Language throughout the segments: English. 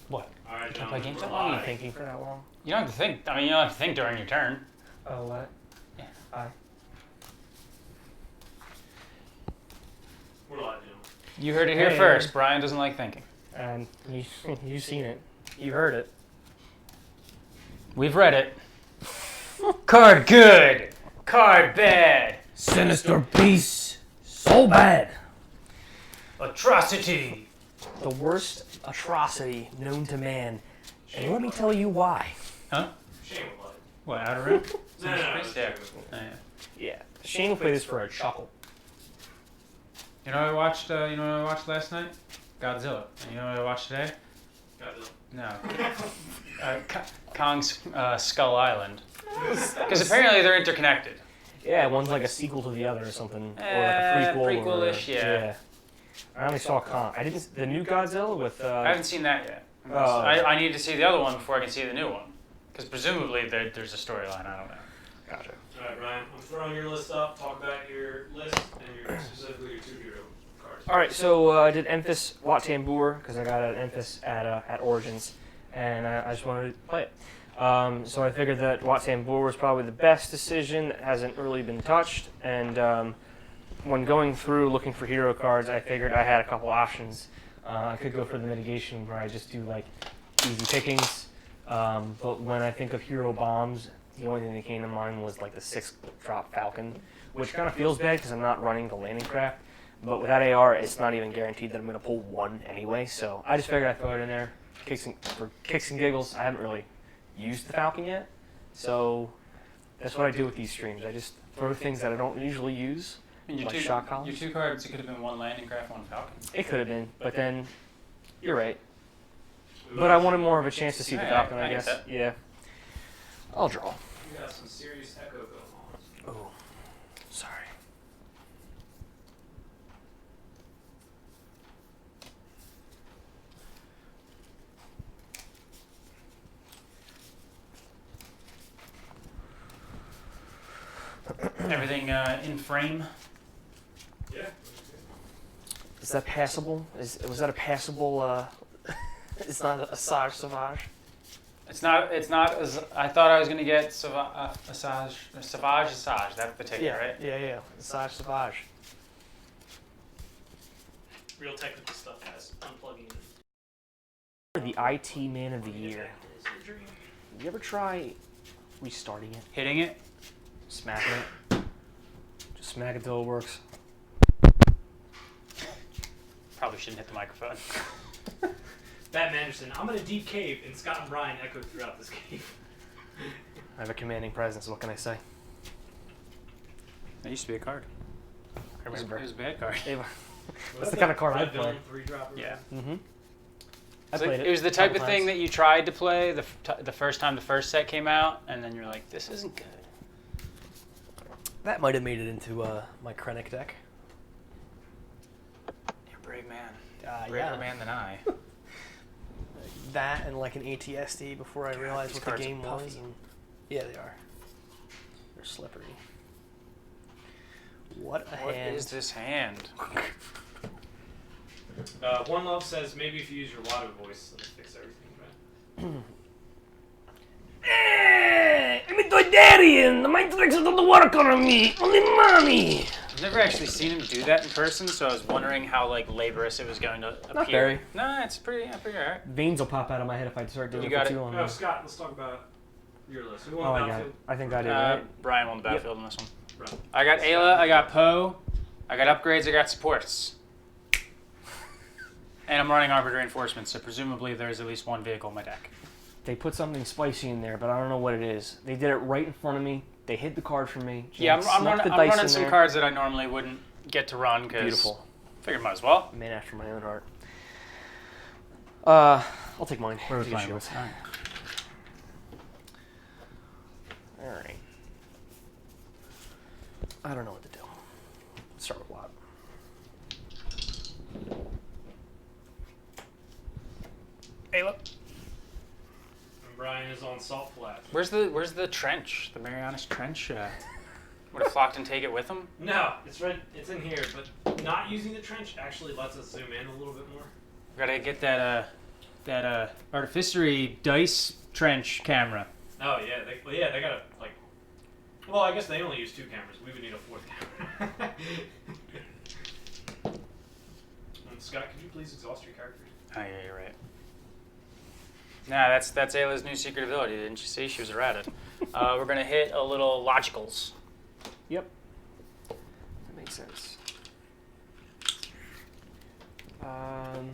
What? All right, Can I play games? How we're long are you live. thinking for that long? You don't have to think. I mean, you don't have to think during your turn. Oh, what? Yeah. Hi. We're live, gentlemen. You heard it here Hey. first. Brian doesn't like thinking. And you've seen it. You heard it. We've read it. Card good. Card bad. Sinister beast. So bad. Atrocity. The worst atrocity known to man. And let me tell you why. Huh? Shane will play. What, Outer Rim? No, Yeah. Oh, yeah. Yeah. Shane will play this for a chuckle. You know what I watched? You know what I watched last night? Godzilla. And you know what I watched today? Godzilla. No. Kong's Skull Island. Because apparently they're interconnected. Yeah, one's like a sequel to the other or something. Or like Eh, a prequel. prequel-ish, yeah. I only saw Kong. I didn't. The new Godzilla with. I haven't seen that yet. Oh. I need to see the other one before I can see the new one. Because presumably there's a storyline. I don't know. Gotcha. All right, Ryan. I'm throwing your list up. Talk about your list and your specifically your 2 hero cards. All right, so I did Enfys Wat Tambor because I got an Enfys at Origins, and I just wanted to play it. So I figured that Wat Tambor was probably the best decision that hasn't really been touched. And when going through looking for hero cards, I figured I had a couple options. I could go for the mitigation where I just do like easy pickings. But when I think of hero bombs, the only thing that came to mind was like the 6-drop Falcon, which kind of feels bad because I'm not running the landing craft. But with that AR, it's not even guaranteed that I'm going to pull one anyway. So I just figured I'd throw it in there for kicks and giggles. I haven't really used the Falcon yet. So that's what I do with these streams. I just throw things that I don't usually use. And Like shock collars? Your 2 cards, it could have been 1 landing craft, 1 Falcon. It could have been, but then you're right. But I wanted more of a chance to see the Falcon, I I get guess. that. Yeah. I'll draw. You got some serious echo going on. Oh, sorry. Everything in frame. Yeah. Is that passable? Was that a passable? It's not a Sage Sauvage. It's not as I thought I was gonna get Savage. That's the ticket, right? Yeah. Sage Sauvage. Real technical stuff, guys. Unplugging it. The IT Man of the Year. You ever try restarting it? Hitting it. Smacking it? Just smack it till it works. Probably shouldn't hit the microphone. Matt Manderson, I'm in a deep cave, and Scott and Brian echoed throughout this cave. I have a commanding presence, what can I say? That used to be a card. I remember. It was a bad card. That's the kind of card I play. Villain 3-dropper. Yeah. Mm-hmm. It was the type of thing that you tried to play the first time the first set came out, and then you're like, this isn't good. That might have made it into my Krennic deck. You're a brave man. Braver Yeah. man than I. That and like an ATSD before I realized these what the cards are game was. puffy. And yeah, they are. They're slippery. What a What hand. is this hand? One Love says maybe if you use your Watto voice, it'll fix everything, right? I'm a Toydarian! My tricks don't work on me! Only money! I've never actually seen him do that in person, so I was wondering how laborious it was going to appear. Not very. No, it's pretty alright. Veins will pop out of my head if I start doing You it got for it. too long. Oh, Scott, let's talk about your list. Who Oh, won I got it. Battlefield? I think I did, right? Brian won the battlefield in this one. Right. I got Ayla, I got Poe, I got upgrades, I got supports. And I'm running Arbor Reinforcements, so presumably there's at least one vehicle in my deck. They put something spicy in there, but I don't know what it is. They did it right in front of me. They hid the card from me. Yeah, I'm Snuck running, the I'm dice running in some there. cards that I normally wouldn't get to run, because Beautiful. figured might as well. A man after my own heart. I'll take mine. Where was Take a mine? shield. Alright. All right. I don't know what to do. Let's start with Watt. Ayla. And Brian is on Salt Flat. Where's the trench? The Marianas Trench? Would have flocked and take it with him? No, it's right. It's in here, but not using the trench actually lets us zoom in a little bit more. Gotta get that artificery dice trench camera. Oh yeah, they got a like. Well, I guess they only use 2 cameras. We would need a 4th camera. Scott, could you please exhaust your characters? Oh yeah, you're right. Nah, that's Ayla's new secret ability. Didn't you see? She was errated. We're gonna hit a little logicals. Yep. That makes sense. I'll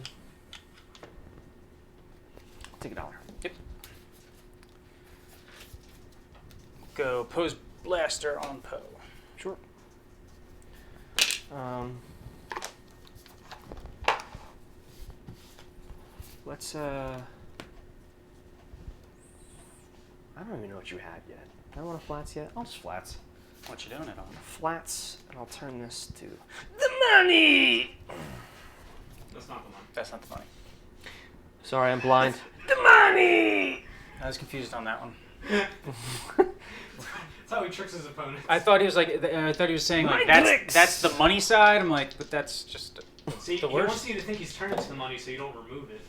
take $1. Yep. Go pose blaster on Poe. Sure. Let's I don't even know what you had yet. I don't want flats yet. I'll just flats. What you doing it on? Flats, and I'll turn this to the money. That's not the one. That's not the money. Sorry, I'm blind. The money. I was confused on that one. That's how he tricks his opponents. I thought he was saying like that's the money side. I'm like, but that's just See, the he worst. wants you to think he's turning to the money so you don't remove it.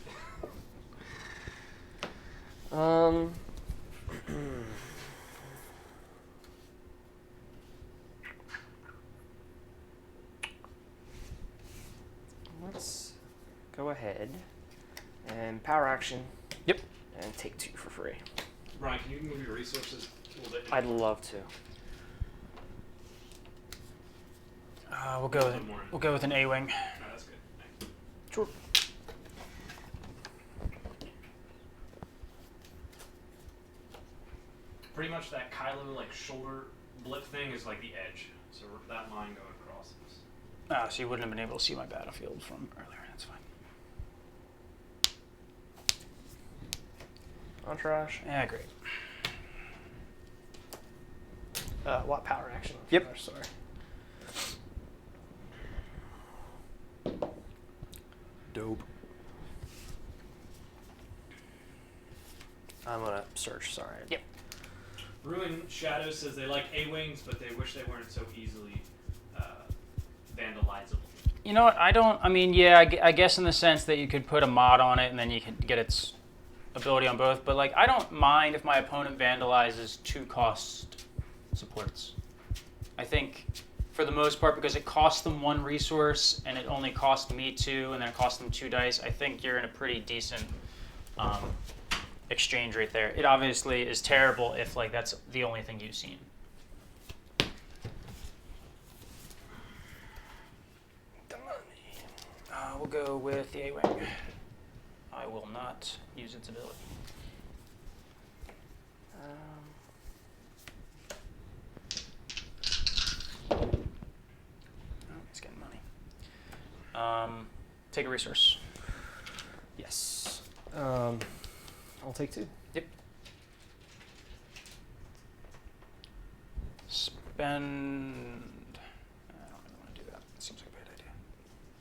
Let's go ahead and power action. Yep. And take 2 for free. Brian, can you move your resources a little bit? I'd love to. We'll go with an A-wing. No, that's good. Thanks. Sure. Pretty much that Kylo like shoulder blip thing is like the edge. So that line going across this. Oh, so you wouldn't have been able to see my battlefield from earlier. That's fine. Entourage. Yeah, great. What power action? Yep. Entourage, sorry. Dope. I'm gonna search. Sorry. Yep. Ruin Shadow says they like A-wings, but they wish they weren't so easily vandalizable. You know what? I mean, yeah, I guess in the sense that you could put a mod on it and then you could get its ability on both. But like, I don't mind if my opponent vandalizes 2 cost supports. I think for the most part, because it costs them 1 resource and it only cost me 2, and then it costs them 2 dice, I think you're in a pretty decent exchange right there. It obviously is terrible if like that's the only thing you've seen. We'll go with the A-wing. I will not use its ability. Oh, he's getting money. Take a resource. Yes. I'll take 2. Yep. Spend. I don't really want to do that. It seems like a bad idea.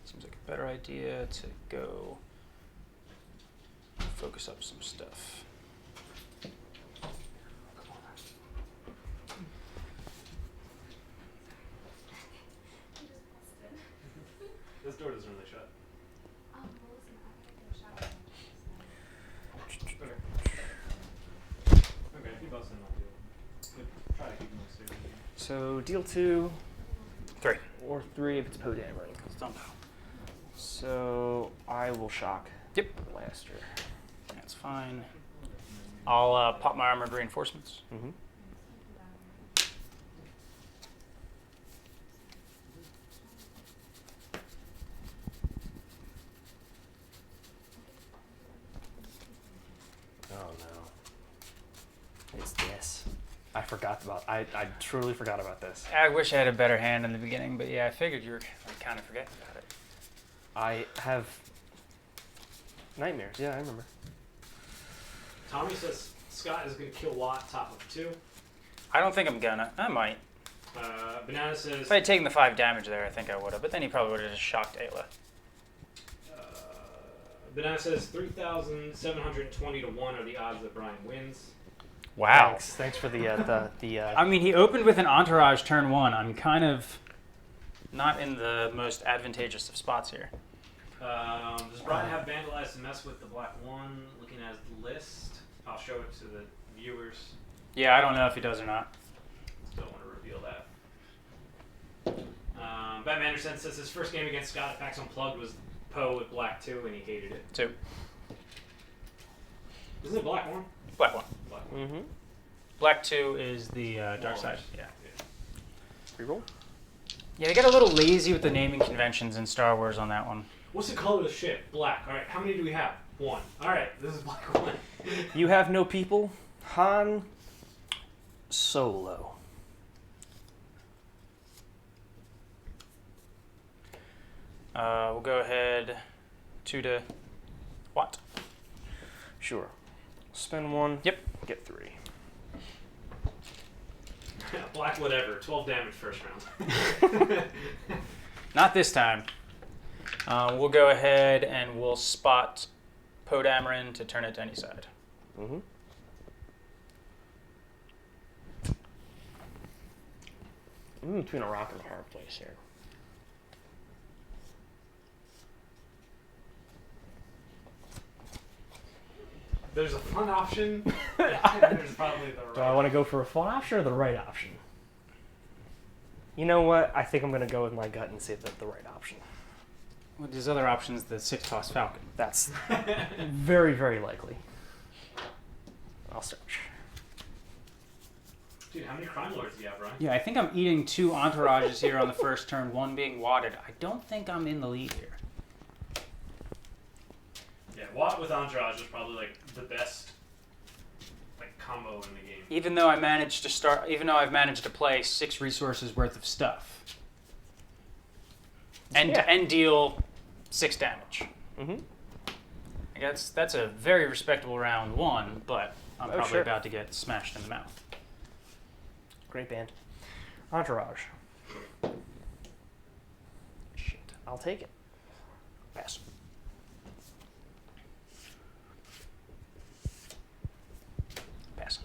Seems like a better idea to go focus up some stuff. This door doesn't really shut. Okay, if you bust in, I'll deal. Good. Try to keep them stable. So deal 2. 3. Or 3 if it's Poe dammering. Somehow. So I will shock. Yep. Blaster. That's fine. I'll pop my armored reinforcements. Mm-hmm. Oh no. It's this. I forgot about. I truly forgot about this. I wish I had a better hand in the beginning, but yeah, I figured you were kind of forgetting about it. I have nightmares. Yeah, I remember. Tommy says Scott is going to kill Watt top of 2. I don't think I'm gonna. I might. Banana says... If I had taken the 5 damage there, I think I would have. But then he probably would have just shocked Ayla. Banana says 3,720 to 1 are the odds that Brian wins. Wow. Thanks for the I mean, he opened with an Entourage turn 1. I'm kind of not in the most advantageous of spots here. Does Brian have Vandalized to mess with the black 1? Looking at the list, I'll show it to the viewers. Yeah, I don't know if he does or not. Don't want to reveal that. Batman Anderson says his first game against Scott at PAX Unplugged was Poe with black 2, and he hated it. 2. Isn't it black 1? Black 1. Black 1. Mm-hmm. Black 2 is the dark side. Yeah. Reroll. Yeah, they get a little lazy with the naming conventions in Star Wars on that one. What's the color of the ship? Black. All right. How many do we have? 1. All right. This is black 1. You have no people. Han Solo. We'll go ahead 2 to what? Sure. Spend 1. Yep. Get 3. Black whatever. 12 damage first round. Not this time. We'll go ahead and we'll spot Poe Dameron to turn it to any side. Mm-hmm. I'm between a rock and a hard place here. There's a fun option. There's probably the right. Do I want to go for a fun option or the right option? You know what? I think I'm going to go with my gut and say that's the right option. Well, there's other options, the 6-toss Falcon. That's very, very likely. I'll search. Dude, how many Crime Lords do you have, Brian? Yeah, I think I'm eating 2 Entourages here on the first turn, 1 being wadded. I don't think I'm in the lead here. Yeah, Watt with Entourage is probably like the best like combo in the game. Even though I've managed to play 6 resources worth of stuff. And Yeah. and deal 6 damage. Mm-hmm. I guess that's a very respectable round 1, but I'm Oh, probably sure. about to get smashed in the mouth. Great band. Entourage. Shit. I'll take it. Pass. Pass.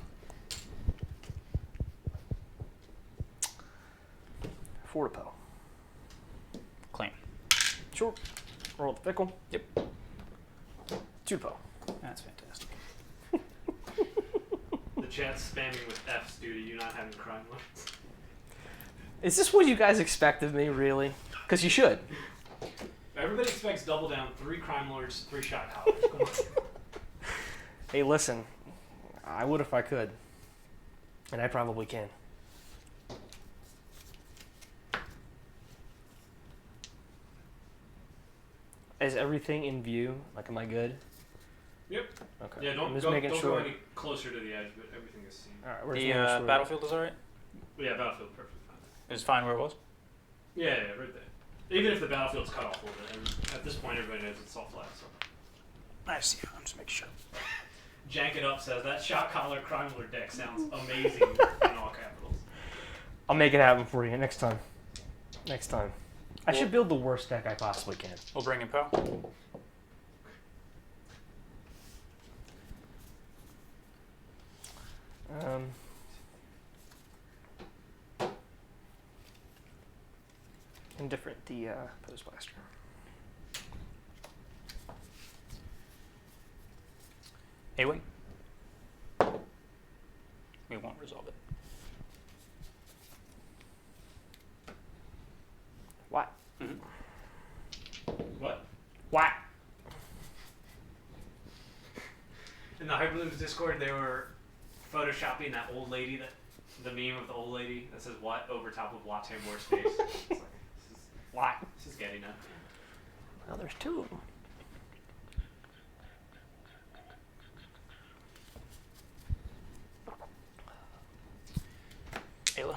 4 to Poe. Clean. Sure. Roll the pickle. Yep. 2 to Poe. That's fantastic. The chat's spamming with F's due to you not having Crime Lords. Is this what you guys expect of me, really? Because you should. Everybody expects double down, 3 Crime Lords, 3 shot collars. Come on. Hey, listen. I would if I could. And I probably can. Is everything in view? Like, am I good? Yep. Okay. Yeah, I'm don't just go making sure. any closer to the edge, but everything is seen. All right, we're The just making sure. battlefield is alright? Yeah, Battlefield perfectly fine. It was fine where it was? Yeah, right there. Even if the battlefield's cut off a little bit, at this point everybody knows it's all flat. So. I see. I'm just making sure. Jank It Up says that shot collar Crime Lord deck sounds amazing in all capitals. I'll make it happen for you next time. Next time. I should build the worst deck I possibly can. We'll bring in Poe. Indifferent, the Post Blaster. A-Wing. We won't resolve it. What? What? What? In the Hyperloops Discord, they were photoshopping that old lady, the meme of the old lady that says "what" over top of Wat Tambor's face. It's like, What? this is getting up. Well, there's 2 of them. Ayla.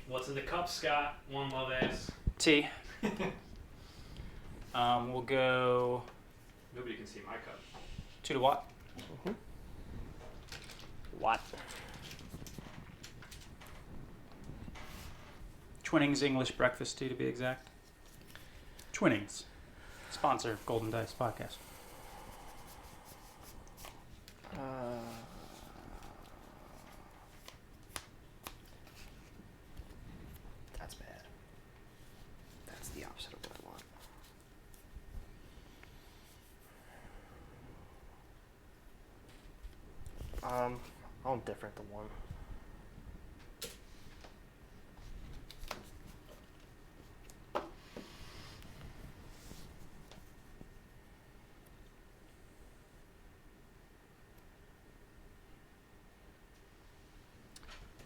What's in the cup, Scott? One love ass. T. We'll go Nobody can see my cup. 2 to Watt. What? Twinnings English Breakfast Tea, to be exact. Twinnings. Sponsor of Golden Dice Podcast. That's bad. That's the opposite of what I want. I'll different the one.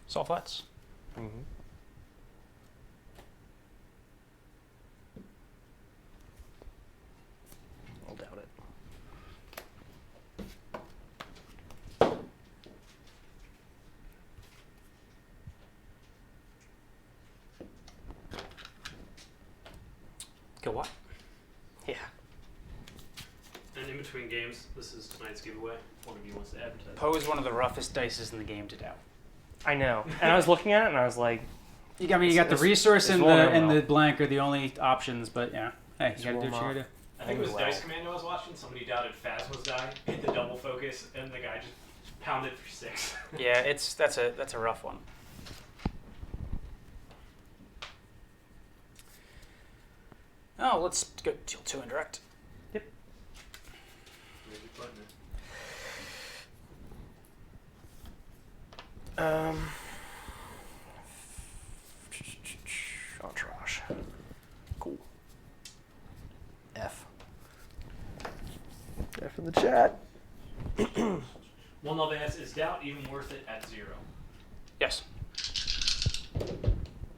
Salt flats. Mm-hmm. I'll doubt it. Kill Watt. Yeah. And in between games, this is tonight's giveaway. One of you wants to advertise. Poe is one of the roughest dices in the game to doubt. I know. And I was looking at it and I was like, You got the It's- resource it's and rolling the well. blank are the only options, but yeah. Hey, It's you gotta do what you rolling gotta do. I think it was Well. Dice Commando I was watching. Somebody doubted Phasma's die, hit the double focus, and the guy just pounded for 6. Yeah, that's a rough one. Oh, let's go deal 2 indirect. Maybe button it. Entourage. Cool. F. F in the chat. One level S is doubt even worth it at 0? Yes.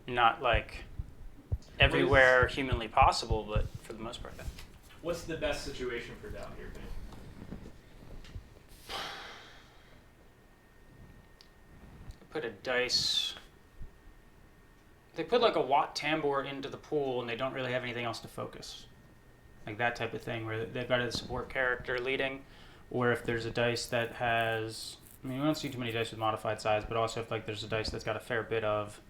Not like everywhere humanly possible, but for the most part, yeah. What's the best situation for doubt here, Ben? Put a dice. They put like a Watt Tambor into the pool and they don't really have anything else to focus. Like that type of thing where they've got a support character leading, or if there's a dice that has, I mean, we don't see too many dice with modified size, but also if like there's a dice that's got a fair bit of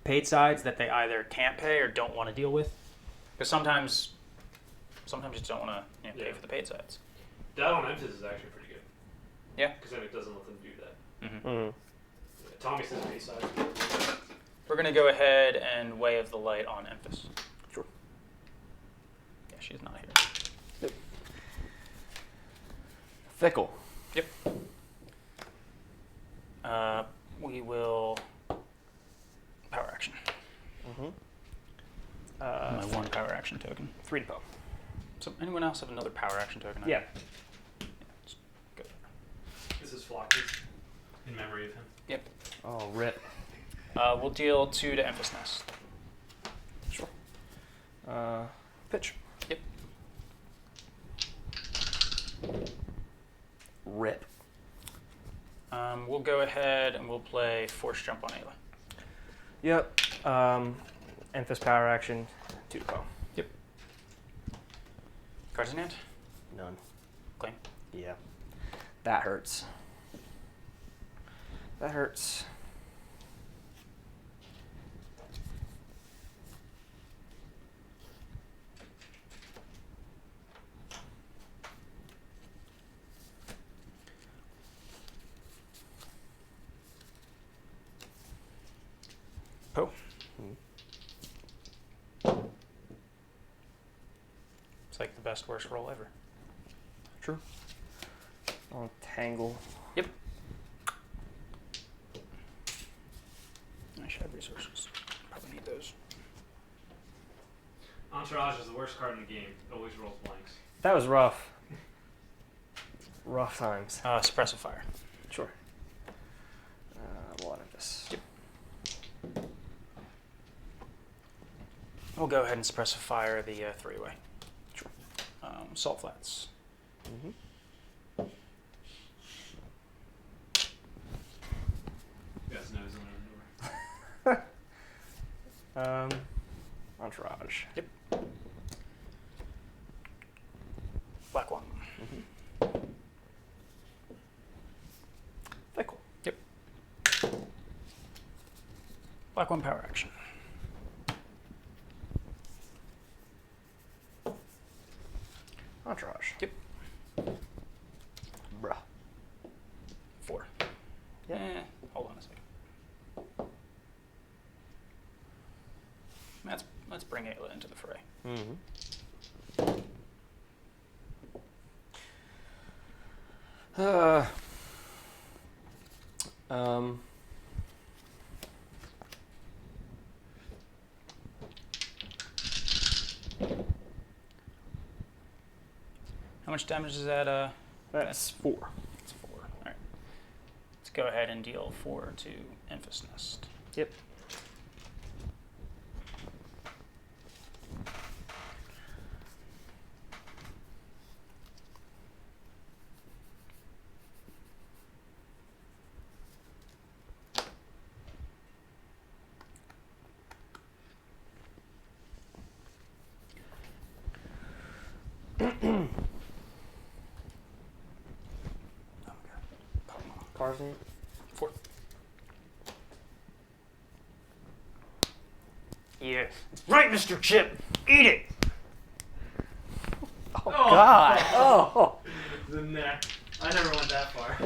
paid sides that they either can't pay or don't want to deal with. Because sometimes you just don't want to pay Yeah. for the paid sides. Doubt on Memphis is actually pretty good. Yeah. Because then it doesn't let them do that. Mm. Tommy says pay side. We're going to go ahead and Way of the Light on Emphas. Sure. Yeah, she's not here. Fickle. Yep. We will power action. Mm-hmm. My 1 power action token. 3 to Poe. So anyone else have another power action token? Yeah. Let's go there. This is Flockys in memory of him. Yep. Oh, rip. We'll deal 2 to Emphas Nest. Sure. Pitch. Yep. Rip. We'll go ahead and we'll play Force Jump on Ayla. Yep. Emphas power action. 2 to Poe. Cards in hand? None. Claim. Yeah. That hurts. That hurts. Poe. It's like the best worst roll ever. True. I'll tangle. Yep. I should have resources. Probably need those. Entourage is the worst card in the game. It always rolls blanks. That was rough. Rough times. Suppressive Fire. Sure. We'll edit this. Yep. We'll go ahead and Suppressive Fire the 3-way. Sure. Salt Flats. Mm-hmm. You guys know he's on the door. Entourage. Yep. Black one. Fickle. Yep. Black one power action. Entourage. Yep. Bruh. 4. Yep. Hold on a second. Let's bring Ayla into the fray. Um. How much damage is that? That's 4. It's 4. All right. Let's go ahead and deal 4 to Enfys Nest. Yep. Cars in it? 4. Yes. Right, Mr. Chip. Eat it. Oh, God. Oh. The neck. I never went that far.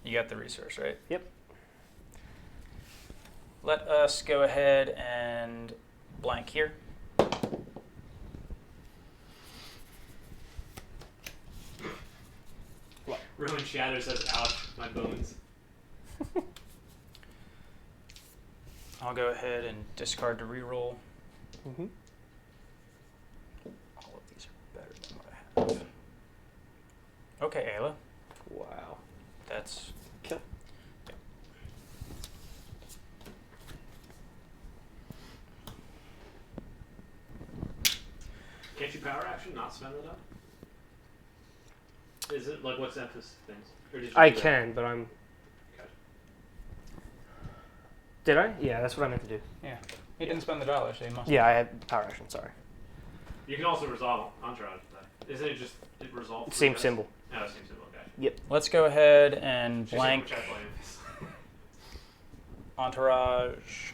You got the resource, right? Yep. Let us go ahead and blank here. Ruin Shadow says, ouch, my bones. I'll go ahead and discard to reroll. Mm-hmm. All of these are better than what I have. Okay, Ayla. Wow. That's Kill. Can't you power action, not spend it up? Is it, like, what's Enfys things? Or did you I do that? can, but I'm. Okay. Did I? Yeah, that's what I meant to do. yeah. He didn't spend the dollar, so he must. Yeah, I had power action. Sorry. You can also resolve Entourage. Isn't it just it resolves? Same symbol. No, same symbol. Okay. Yep. Let's go ahead and She's blank which I play Enfys. Entourage.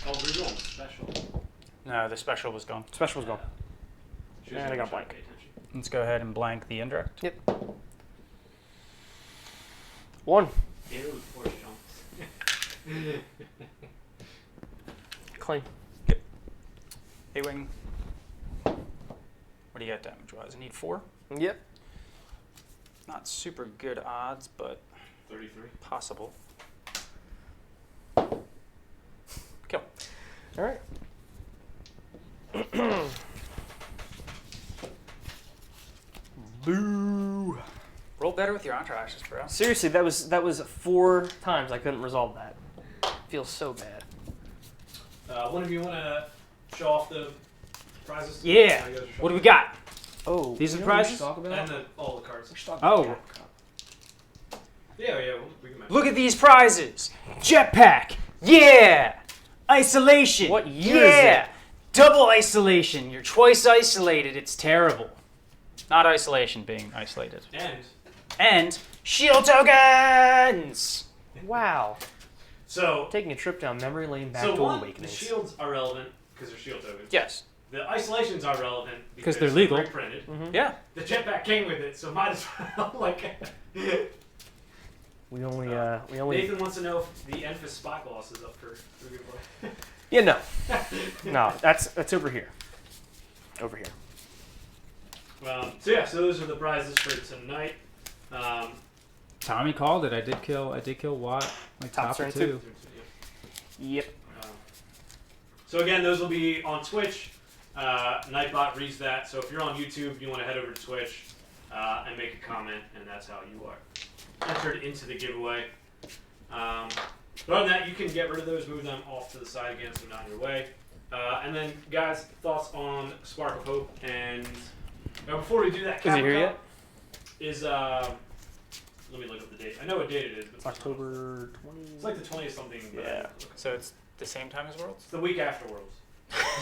Oh, reroll special. No, the special was gone. Special was gone. She was And I never got trying to blank. pay attention. Let's go ahead and blank the indirect. Yep. 1. Ew, poor chumps. Claim. A-wing. What do you got damage-wise? I need 4. Yep. Not super good odds, but 33. possible. Kill. All right. Boo. Roll better with your entourages, bro. Seriously, that was 4 times I couldn't resolve that. Feels so bad. One of you want to show off the prizes? Yeah. What do we got? Oh, These are you the know what we prizes? should talk about? And all the cards. We should talk Oh. about Cat Cup. Yeah, we can mention. Look at these prizes. Jetpack. Yeah. Isolation. What year yeah. is it? Double isolation. You're twice isolated. It's terrible. Not isolation, being isolated. And shield tokens. Wow. So, Taking a trip down memory lane back to the Awakenings. shields are relevant because they're shield tokens. Yes. The isolations are relevant because they're legal. reprinted. Yeah. The jetpack came with it, so might as well. We only. Nathan wants to know if the Enfys spy gloss is up for giveaway. Yeah, no, no. That's over here. Over here. So those are the prizes for tonight. Tommy called it. I did kill Watt like Top top of turn 2. Yep. So again, those will be on Twitch. Nightbot reads that. So if you're on YouTube, you want to head over to Twitch and make a comment, and that's how you are entered into the giveaway. But other than that, you can get rid of those, move them off to the side again so they're not in your way. And then, guys, thoughts on Spark of Hope. And before we do that, Is it here yet? Is let me look up the date. I know what date it is, but It's October 20. it's like the 20th something. but- Yeah. So it's the same time as Worlds? It's the week after Worlds.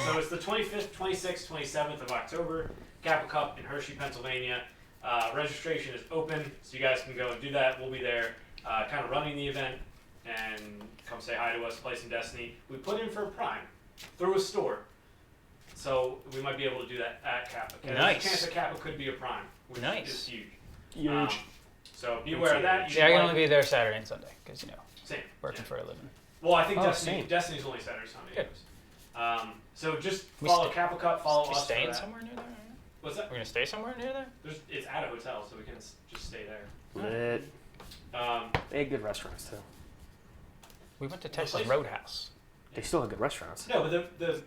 So it's the 25th, 26th, 27th of October, Kappa Cup in Hershey, Pennsylvania. Registration is open, so you guys can go and do that. We'll be there kind of running the event, and come say hi to us, play some Destiny. We put in for a Prime through a store, so we might be able to do that at Kappa. There's a Nice. chance that Kappa could be a Prime, which Nice. is huge. Huge. So be aware of that. You Yeah, I should can like- only be there Saturday and Sunday because Same. working Yeah. for a living. Well, I think Oh, Destiny's same. only Saturday, Sunday. Good. anyways. So just We follow stay- Kappa Cup, follow we us. for staying that. somewhere near there? What's that? We're gonna stay somewhere near there. It's at a hotel, so we can just stay there. Lit. They had good restaurants too. We went to What Texas place? Roadhouse. They still have good restaurants. No, but the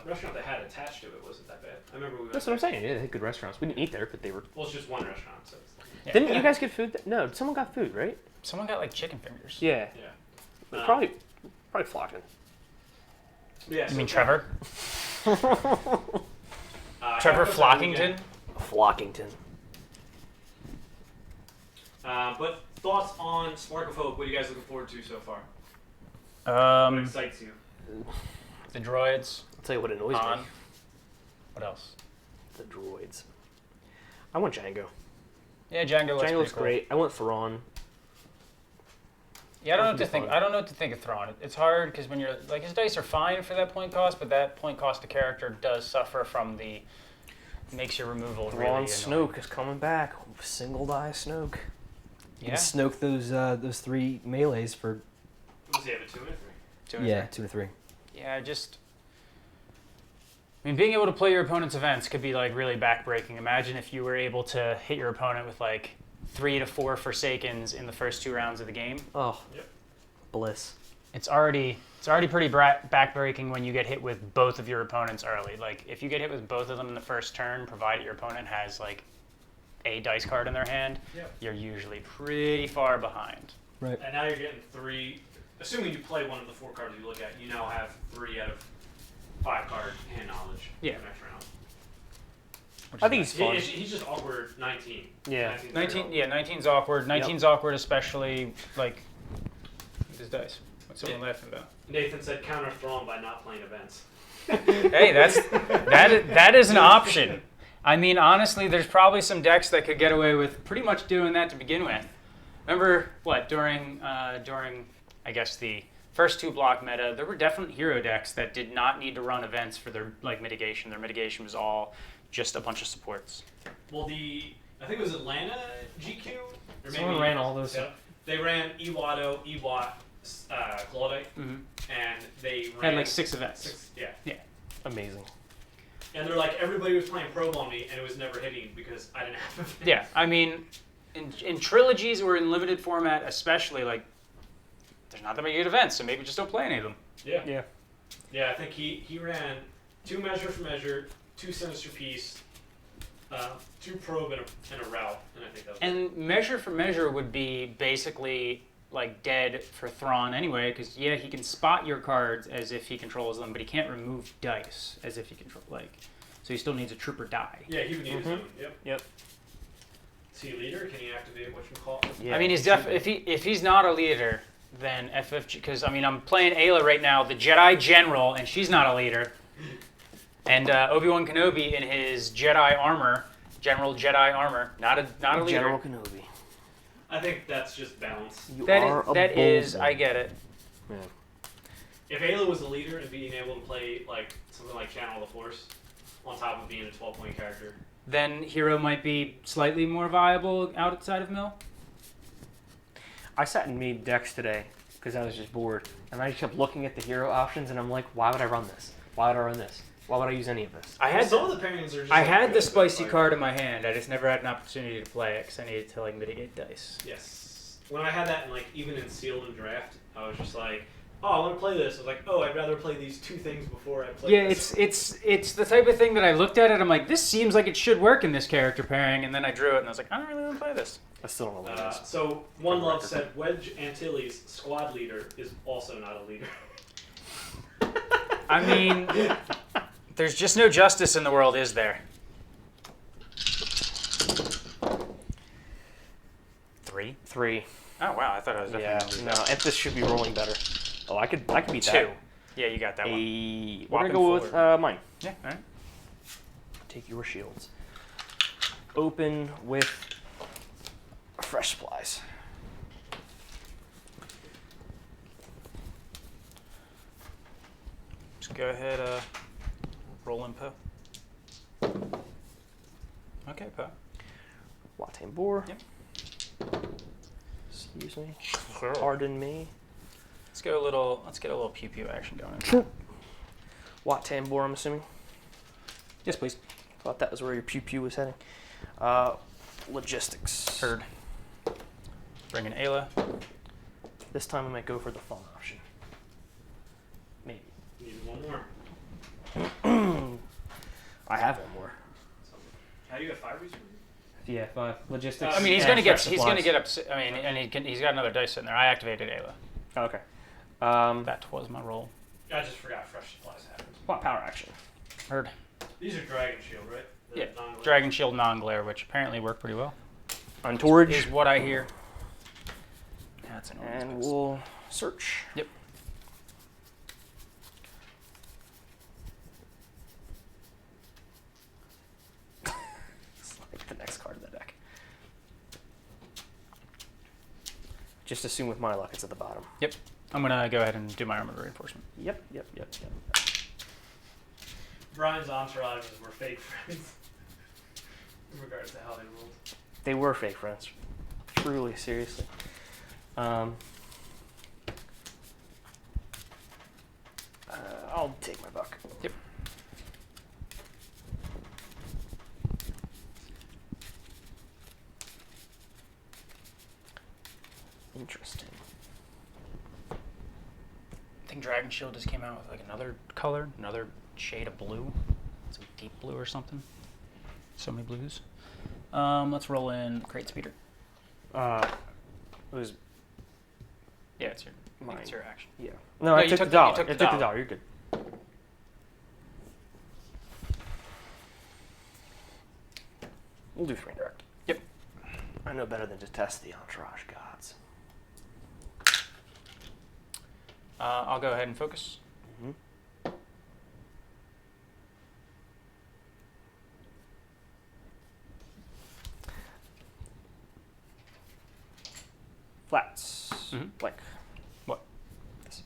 restaurant that had attached to it wasn't that bad. I remember we went. That's what I'm saying. Yeah, they had good restaurants. We didn't eat there, but they were. Well, it's just one restaurant, so. Yeah. Didn't you guys get food? No, someone got food, right? Someone got like chicken fingers. Yeah. Yeah. But probably flocking. Yeah. You mean Trevor? Kappa Trevor Cup's Flockington? Flockington. But thoughts on Spark of Hope? What are you guys looking forward to so far? What Um, excites you? the droids. I'll tell you what annoys On. me. What else? The droids. I want Django. Yeah, Django looks Django looks pretty cool. great. I want Thrawn. Yeah, I don't know what That'd to be think. fun. I don't know what to think of Thrawn. It's hard because when you're like his dice are fine for that point cost, but that point cost to character does suffer from the makes your removal Thrawn really annoying. Snoke is coming back. Single die Snoke. You Yeah. can Snoke those 3 melees for Does he have a 2 and a 3? 2 and 3. 2 or 3. Yeah, I mean, being able to play your opponent's events could be like really backbreaking. Imagine if you were able to hit your opponent with like 3 to 4 Forsakens in the first 2 rounds of the game. Oh. Yep. Bliss. It's already pretty backbreaking when you get hit with both of your opponents early. Like if you get hit with both of them in the first turn, provided your opponent has like a dice card in their hand, Yep. you're usually pretty far behind. Right. And now you're getting 3. Assuming you play one of the 4 cards you look at, you now have 3 out of 5 card hand knowledge. Yeah. For the next round. which I is think nice. he's fun. He's just awkward 19. Yeah. 19's awkward. 19's awkward, especially like with his dice. What's someone laughing about? Nathan said counter Thrawn by not playing events. Hey, that is an option. I mean, honestly, there's probably some decks that could get away with pretty much doing that to begin with. Remember what during I guess the first 2 block meta, there were definite hero decks that did not need to run events for their like mitigation. Their mitigation was all just a bunch of supports. Well, I think it was Atlanta GQ? Or Someone ran all those. Yeah. They ran Iwado, Ewat, Claudite, Mm-hmm. and they ran Had like 6 events. 6. Yeah. Amazing. And they're like, everybody was playing probe on me, and it was never hitting because I didn't have events. Yeah, I mean, in trilogies or in limited format, especially like, there's not that many good events, so maybe just don't play any of them. Yeah. Yeah. Yeah, I think he ran 2 Measure for Measure, 2 Sinister Piece, 2 Probe, and a Route, and I think that was it. And Measure for Measure would be basically like dead for Thrawn anyway, because yeah, he can spot your cards as if he controls them, but he can't remove dice as if he controls so he still needs a trooper die. Yeah, he would need his own. Yep. Yep. Is he a leader? Can he activate whatchamacallit? Yeah. I mean, he's if he's not a leader, then FFG, because I mean, I'm playing Ayla right now, the Jedi General, and she's not a leader. And Obi-Wan Kenobi in his Jedi armor, General Jedi armor, not a leader. General Kenobi. I think that's just balance. You That are is, a that bold is, one. I get it. Yeah. If Ayla was a leader and being able to play like something like Channel of the Force, on top of being a 12-point character, Then Hero might be slightly more viable outside of Mill. I sat and made decks today because I was just bored, and I just kept looking at the hero options, and I'm like, why would I run this? Why would I run this? Why would I use any of this? I had some of the pairings are just. I like, had good, the but, spicy like, card in my hand. I just never had an opportunity to play it because I needed to like mitigate dice. Yes. When I had that, in, like even in sealed and draft, I was just like, oh, I want to play this. I was like, oh, I'd rather play these 2 things before I play. Yeah, this. it's the type of thing that I looked at it. I'm like, this seems like it should work in this character pairing, and then I drew it, and I was like, I don't really want to play this. I still don't know what it is. So One Love said Wedge Antilles squad leader is also not a leader. I mean, there's just no justice in the world, is there? 3. 3? 3. Oh wow, I thought I was Yeah, definitely no, gonna lose Emphas should be rolling better. Oh, I could beat that. that. 2. Yeah, you got that one. We're Whopping gonna go with 4. mine. Yeah, all right. Take your shields. Open with fresh supplies. Just go ahead, roll in Poe. Okay, Poe. Watain Boar. Yep. Excuse me. Pardon me. Let's get a little pew pew action going. Watain Boar, I'm assuming. Yes, please. Thought that was where your pew pew was heading. Logistics. Heard. Bring in Ayla. This time I might go for the fun option. Maybe. Need one more. I have one more. How do you have 5 resources? Yeah, 5. Logistics. I mean, he's and gonna get fresh he's gonna supplies. get upset. I mean, and he's got another dice sitting there. I activated Ayla. Okay. That was my roll. I just forgot fresh supplies happened. What power action? Heard. These are Dragon Shield, right? The Yeah. non-glare. Dragon Shield non-glare, which apparently worked pretty well. Untorage. Is what I hear. That's an And we'll search. Yep. It's like the next card in the deck. Just assume with my luck it's at the bottom. Yep. I'm gonna go ahead and do my armor reinforcement. Yep. Brian's entourages were fake friends in regards to how they rolled. They were fake friends. Truly, seriously. I'll take my buck. Yep. Interesting. I think Dragon Shield just came out with like another color, another shade of blue, some deep blue or something. So many blues. Let's roll in Crate Speeder. It was Yeah, it's your I think mine. it's your action. Yeah. No, I you took the took dollar. you took I the took the dollar. dollar. You're good. We'll do 3 direct. Yep. I know better than to test the entourage gods. I'll go ahead and focus. Mm-hmm. Flats. Mhm. Blank. What? This.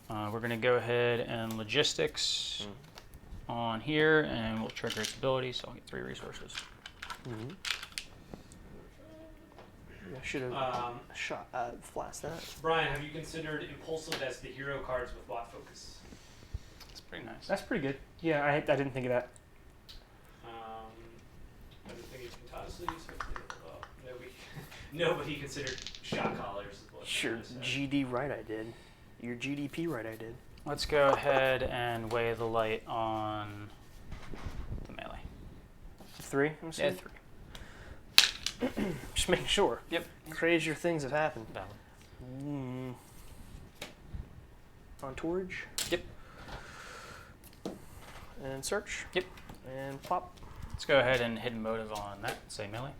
We're gonna go ahead and logistics on here, and we'll trigger its ability. So I'll get 3 resources. Mm-hmm. I should have shot flats that. Brian, have you considered Impulsive as the hero cards with Watt Focus? That's pretty nice. That's pretty good. Yeah, I didn't think of that. Everything is continuously, nobody considered shot collars. Is what Sure, I said. GD right I did. Your GDP right I did. Let's go ahead and weigh the light on the melee. 3, I'm Yeah, assuming? 3. Just making sure. Yep. Crazier things have happened. Valid. Entourage. Yep. And search. Yep. And plop. Let's go ahead and hidden motive on that. Say melee.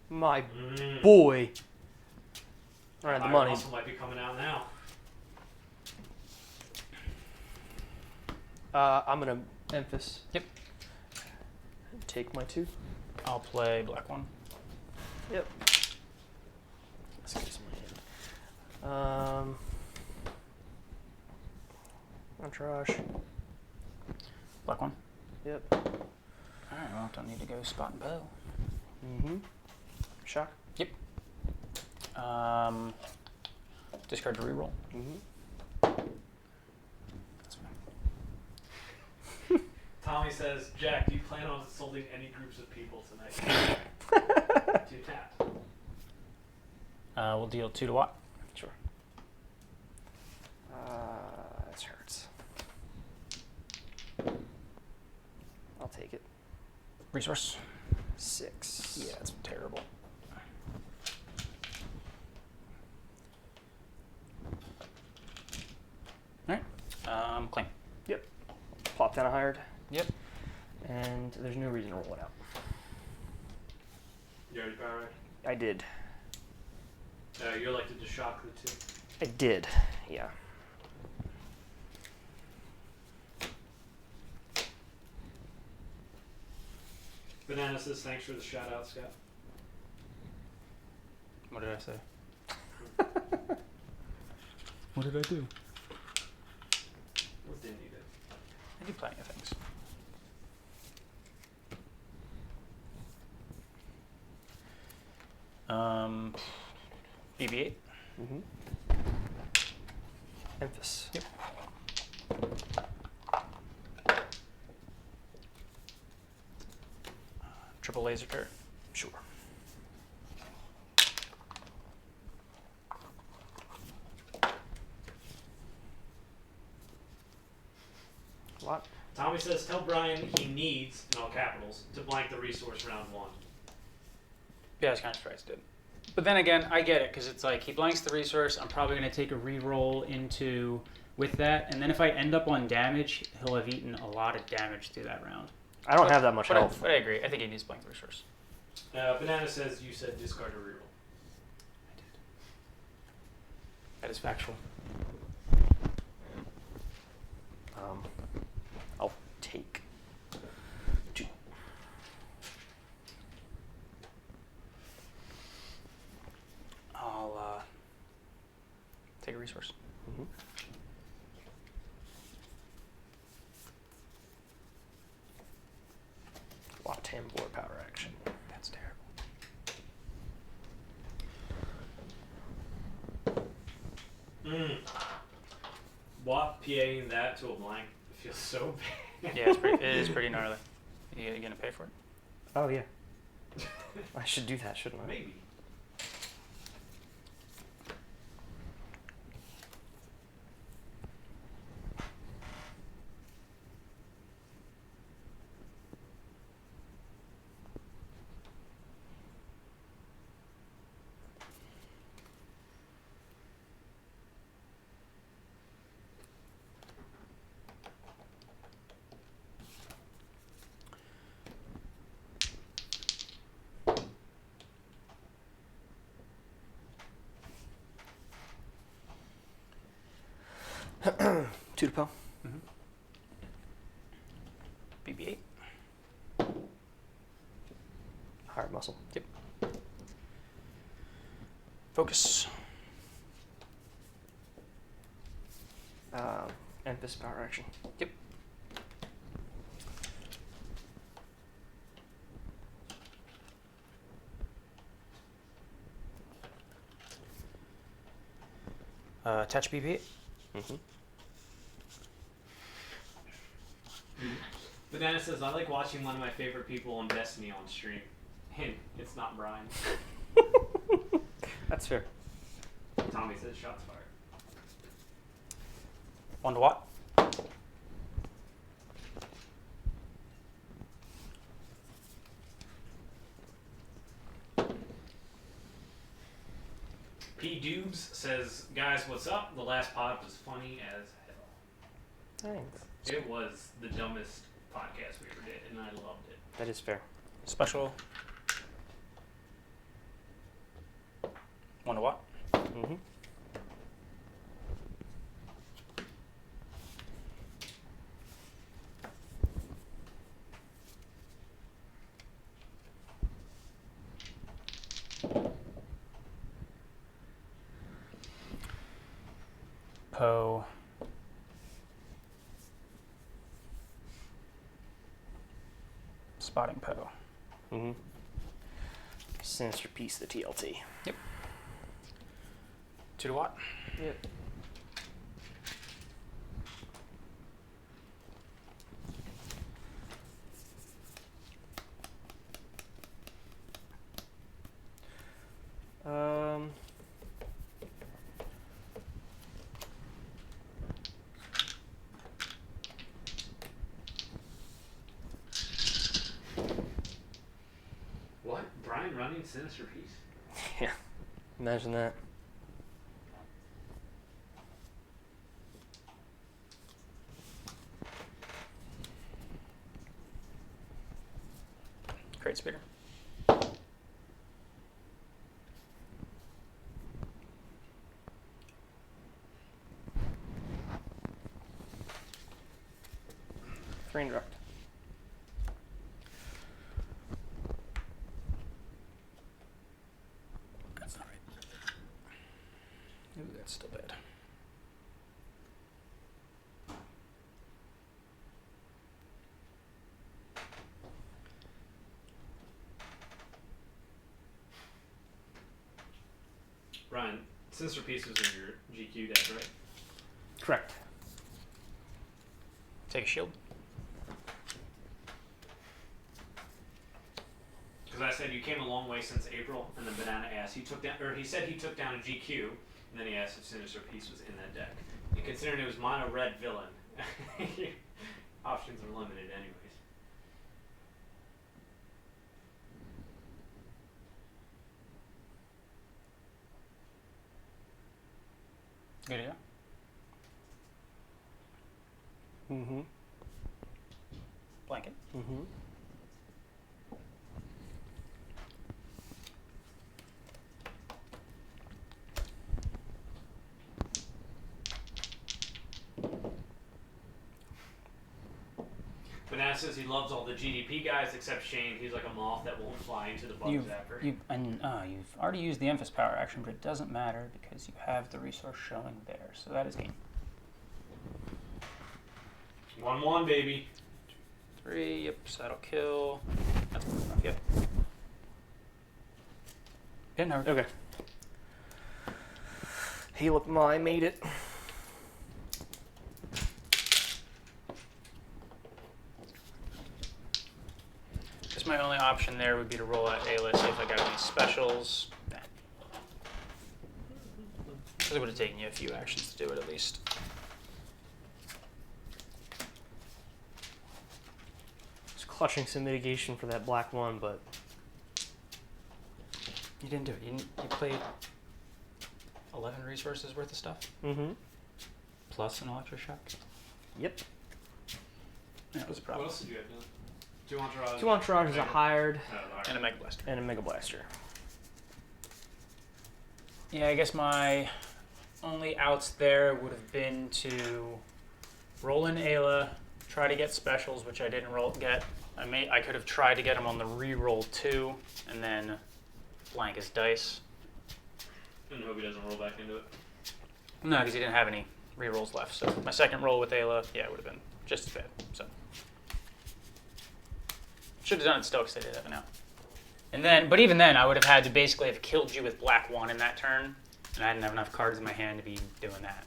My Mm. boy. Alright, the Fire money. Muscle might be coming out now. I'm gonna Memphis. Yep. Take my 2. I'll play black one. Yep. Let's get my hand. Entourage. Black one. Yep. Alright, well, don't need to go spot and bow. Mm-hmm. Shock. Discard to reroll. Mm-hmm. That's fine. Tommy says, Jack, do you plan on assaulting any groups of people tonight? 2 tap. We'll deal 2 to Watt. Sure. This hurts. I'll take it. Resource. 6. Yeah, it's terrible. Alright. Claim. Yep. Plop down a hired. Yep. And there's no reason to roll it out. You already power rack? I did. You elected to shock the 2. I did. Yeah. Banana says thanks for the shout out, Scott. What did I say? What did I do? What didn't you do? I do plenty of things. BB-8. Mm-hmm. Emphas. Yep. Triple laser turret. Sure. What? Tommy says tell Brian he needs, in all capitals, to blank the resource round 1. Yeah, I was kind of surprised it did. But then again, I get it, because it's like, he blanks the resource, I'm probably going to take a reroll into with that, and then if I end up on damage, he'll have eaten a lot of damage through that round. I don't have that much But I, health. but I agree, I think he needs to blank the resource. Banana says you said discard a reroll. I did. That is factual. I'll take 2. I'll take a resource. Mm-hmm. Watambor power action. That's terrible. What PAing that to a blank? It feels so bad. Yeah, it is pretty gnarly. You gonna pay for it? Oh yeah. I should do that, shouldn't I? Maybe. Two to Poe. BB-8. Hard muscle. Yep. Focus. Emphas power action. Yep. Attach BB-8. Mm-hmm. Banana says I like watching one of my favorite people on Destiny on stream. Hint, it's not Brian. That's fair. Tommy says shots fired. 1 to what? P. Dubes says, guys, what's up? The last pod was funny as hell. Thanks. It was the dumbest podcast we ever did, and I loved it. That is fair. Special. 1 to what? Mm-hmm. Poe. Spotting Poe. Mm-hmm. Sinister Piece, the TLT. 2 to what? Yep. Um. What? Brian running Sinister Piece? Yeah. Imagine that. Crate speeder. for indirect. That's not right. Ooh, that's still bad. Ryan, Sinister Piece was in your GQ deck, right? Correct. Take a shield. Because I said you came a long way since April, and then Banana asked. He said he took down a GQ, and then he asked if Sinister Piece was in that deck. And considering it was mono red villain, options are limited anyways. Good to go. Mm-hmm. Blanket. Mm-hmm. Banana says he loves all the GDP guys except Shane. He's like a moth that won't fly into the bug zapper. You've already used the Emphas power action, but it doesn't matter because you have the resource showing there. So that is game. 1-1, baby. 3, yep, so that'll kill. That's good enough, yep. Yeah, no. Okay. Heal up my made it. Guess my only option there would be to roll out Ayla, see if I got any specials. Nah. Because it would have taken you a few actions to do it at least. Just clutching some mitigation for that black one, but You didn't do it. You played 11 resources worth of stuff? mm-hmm. Plus an electroshock? Yep. That was a What problem. else did you have done? Two Entourage. Two entourages are hired And a Mega Blaster. and a Mega Blaster. Yeah, I guess my only outs there would have been to roll in Ayla, try to get specials, which I didn't get. I could have tried to get him on the re-roll too, and then blank his dice. And hope he doesn't roll back into it. No, because he didn't have any re-rolls left. So my second roll with Ayla, yeah, would have been just as bad. So should have done it still because I did have an out. And then, but even then, I would have had to basically have killed you with black one in that turn, and I didn't have enough cards in my hand to be doing that.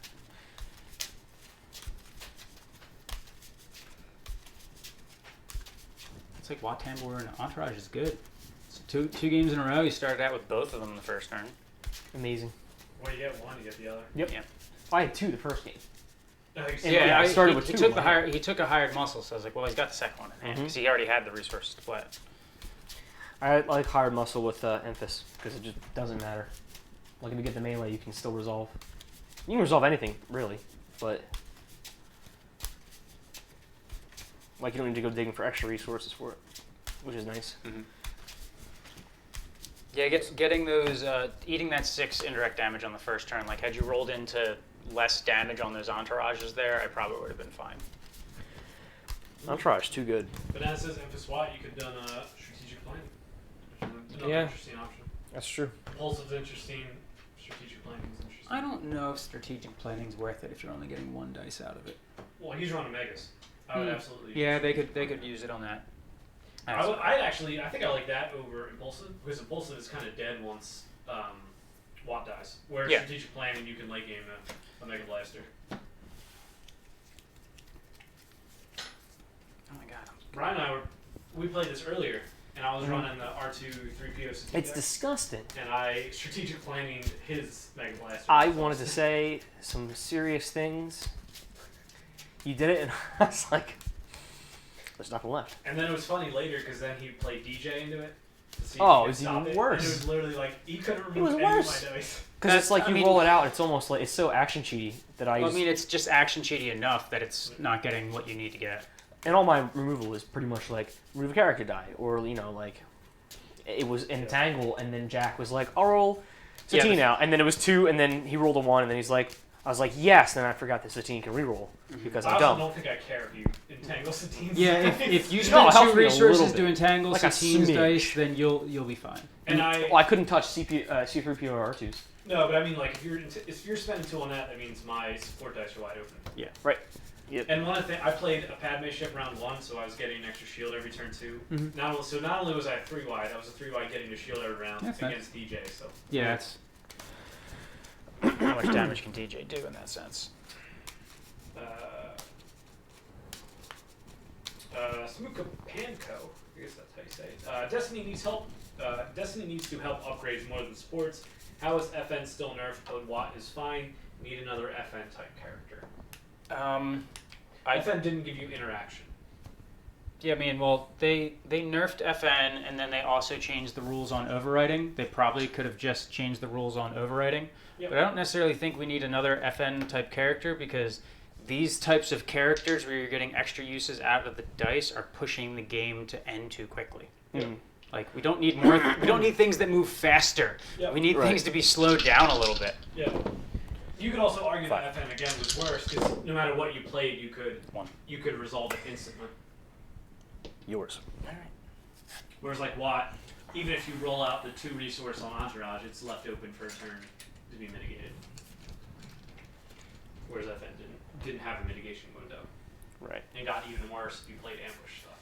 It's like Wat Tambor and Entourage is good. It's two games in a row. You started out with both of them in the first turn. Amazing. Well, you get one, you get the other. Yep. Yeah. I had two the first game. Yeah, I started he, with he two took in the my hand. higher. He took a hired muscle, so I was like, well, he's got the second one in hand because he already had the resources to play it. I like hired muscle with Emphas because it just doesn't matter. Like if you get the melee, you can still resolve. You can resolve anything really, but like you don't need to go digging for extra resources for it, which is nice. Yeah, getting those, eating that 6 indirect damage on the first turn. Like, had you rolled into less damage on those entourages there, I probably would have been fine. Entourage too good. Banana says Emphas Watt, you could have done strategic planning. Another Yeah. interesting option. That's true. Impulsive's interesting. Strategic planning is interesting. I don't know if strategic planning's worth it if you're only getting 1 dice out of it. Well, he's running Megas. I would absolutely. Yeah, they could use it on that. I think I like that over Impulsive because Impulsive is kind of dead once Watt dies. Whereas Yeah. strategic planning, you can late game a Mega Blaster. Oh my god. Brian and I we played this earlier, and I was running the R2 3PO. It's deck, disgusting. and I strategic planning his Mega Blaster. I wanted to say some serious things. You did it, and I was like, "There's nothing left." And then it was funny later because then he played DJ into it. To see Oh, if he it could was stop even it. worse. And it was literally like he couldn't remove was any worse. of my dice. Because it's like I you mean- roll it out, and it's almost like it's so action cheaty that I Well, I use. mean, it's just action cheaty enough that it's not getting what you need to get. And all my removal is pretty much like remove a character die, or like it was entangle, and then Jack was like, "I'll roll 15 Yeah, now," and then it was 2, and then he rolled a 1, and then he's like, I was like, yes. Then I forgot that Satine can reroll because I I'm also dumb. don't think I care if you entangle Satine's Yeah, dice. if you No, spend it helps 2 me a little resources bit. to entangle Like a Satine's smidge. dice, then you'll be fine. And Well, I couldn't touch C3PO or R2s. no, but I mean, like, if you're spending 2 on that means my support dice are wide open. Yeah, right. Yep. And one of the things, I played a Padme ship round 1, so I was getting an extra shield every turn 2. Mhm. Not only was I 3 wide, I was a 3 wide getting a shield every round That's nice. against DJ. So Yeah, it's How much damage can DJ do in that sense? Smuka Panko, I guess that's how you say it. Destiny needs help. Destiny needs to help upgrades more than sports. How is FN still nerfed? But Watt is fine. Need another FN type character. FN didn't give you interaction. Yeah, I mean, well, they nerfed FN, and then they also changed the rules on overriding. They probably could have just changed the rules on overriding. Yep. But I don't necessarily think we need another FN type character, because these types of characters where you're getting extra uses out of the dice are pushing the game to end too quickly. Mm. Like, we don't need more. We don't need things that move faster. Yep. We need Right. things to be slowed down a little bit. Yeah. You could also argue that FN again was worse because no matter what you played, you could resolve it instantly. Yours. Whereas like Watt, even if you roll out the 2 resource on Entourage, it's left open for a turn to be mitigated. Whereas FN didn't have a mitigation window Right. and got even worse if you played ambush stuff.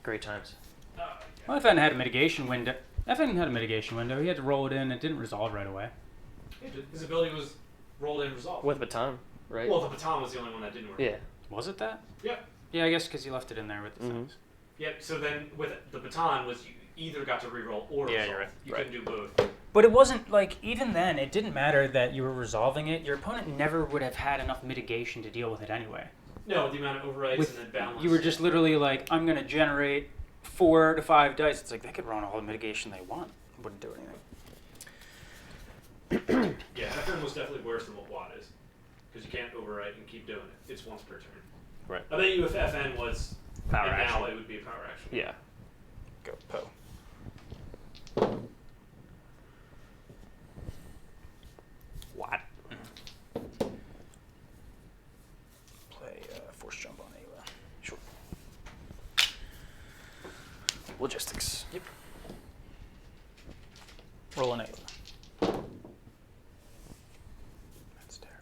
Great times. Yeah. Well, FN had a mitigation window. FN had a mitigation window. He had to roll it in. It didn't resolve right away. His ability was rolled in resolved. With baton, right? Well, the baton was the only one that didn't work. Yeah. Was it that? Yep. Yeah, I guess because you left it in there with the Mhm. things. Yep. So then with the baton was you either got to reroll or Yeah, resolve. you're right. You Right. couldn't do both. But it wasn't like, even then, it didn't matter that you were resolving it. Your opponent never would have had enough mitigation to deal with it anyway. No, the amount of overrides With- and then balance. You were just literally like, I'm going to generate 4 to 5 dice. It's like, they could run all the mitigation they want. It wouldn't do anything. Yeah, FN was definitely worse than what Watt is. Because you can't overwrite and keep doing it. It's once per turn. Right. I bet you if FN was Power and action. now it would be a power action. Yeah. Go Poe. What? Play Force Jump on Ayla. Sure. Logistics. Yep. Roll an Ayla. That's terrible.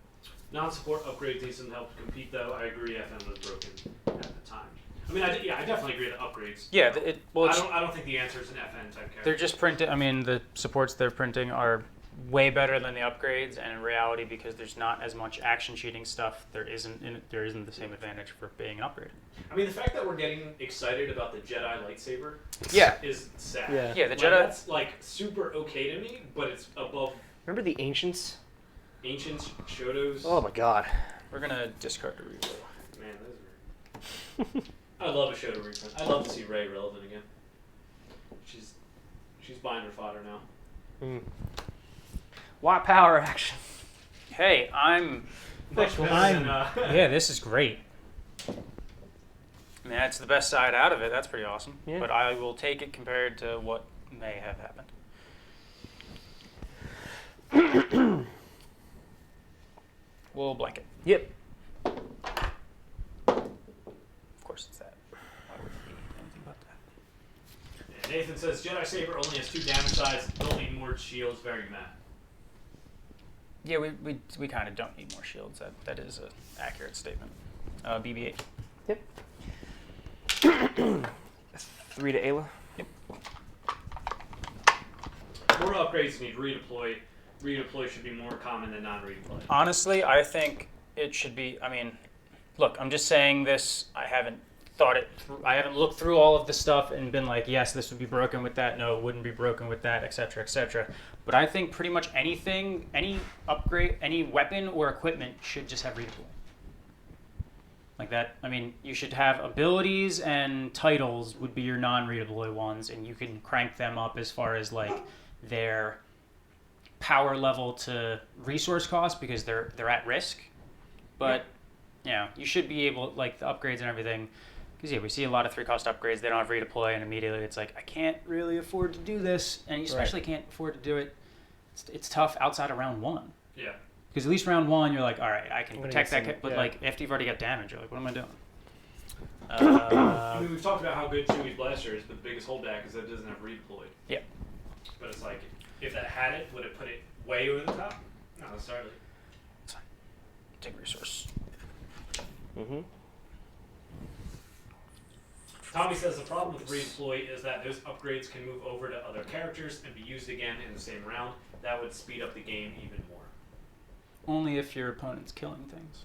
Non-support upgrades need some help to compete, though. I agree FN was broken at the time. I mean, I definitely agree that upgrades. Yeah, well, it's, I don't think the answer is an FN type character. they're just printing. I mean, the supports they're printing are way better than the upgrades, and in reality, because there's not as much action cheating stuff, there isn't the same advantage for being an upgrade. I mean, the fact that we're getting excited about the Jedi lightsaber Yeah. is sad. Yeah. Yeah, the Like, Jedi. That's like super okay to me, but it's above Remember the ancients? ancient Shotos. Oh my god. We're gonna discard the reroll. Man, those are. I love a Shoto reprint. I'd love to see Rey relevant again. She's binder fodder now. Mm. What power action? Hey, I'm. Much better I'm- than, Yeah, this is great. I mean, that's the best side out of it. That's pretty awesome. Yeah. But I will take it compared to what may have happened. We'll blanket. Yep. Of course, it's that. Why would it be anything but that? Yeah, Nathan says Jedi Saber only has 2 damage sides. Don't need more shields. Very mad. Yeah, we kind of don't need more shields. That is an accurate statement. BB-8. Yep. 3 to Ayla. More upgrades need redeploy. Redeploy should be more common than non-redeploy. Honestly, I think it should be. I mean, look, I'm just saying this. I haven't thought it through. I haven't looked through all of the stuff and been like, yes, this would be broken with that. No, it wouldn't be broken with that, etc., etc. But I think pretty much anything, any upgrade, any weapon or equipment should just have redeploy. Like that. I mean, you should have abilities and titles would be your non-redeploy ones, and you can crank them up as far as like their power level to resource cost because they're at risk. But you know, you should be able, like the upgrades and everything, because yeah, we see a lot of 3-cost upgrades. They don't have redeploy, and immediately it's like, I can't really afford to do this, and you especially can't afford to do it. It's tough outside of round 1. Yeah. Because at least round 1, you're like, all right, I can I'm gonna protect get that. some- But yeah. like after you've already got damage, you're like, what am I doing? I mean, we've talked about how good Chewie's Blaster is, but the biggest holdback is that it doesn't have redeploy. Yeah. But it's like, if that had it, would it put it way over the top? Not necessarily. Take resource. Mm-hmm. Tommy says the problem with redeploy is that those upgrades can move over to other characters and be used again in the same round. That would speed up the game even more. Only if your opponent's killing things.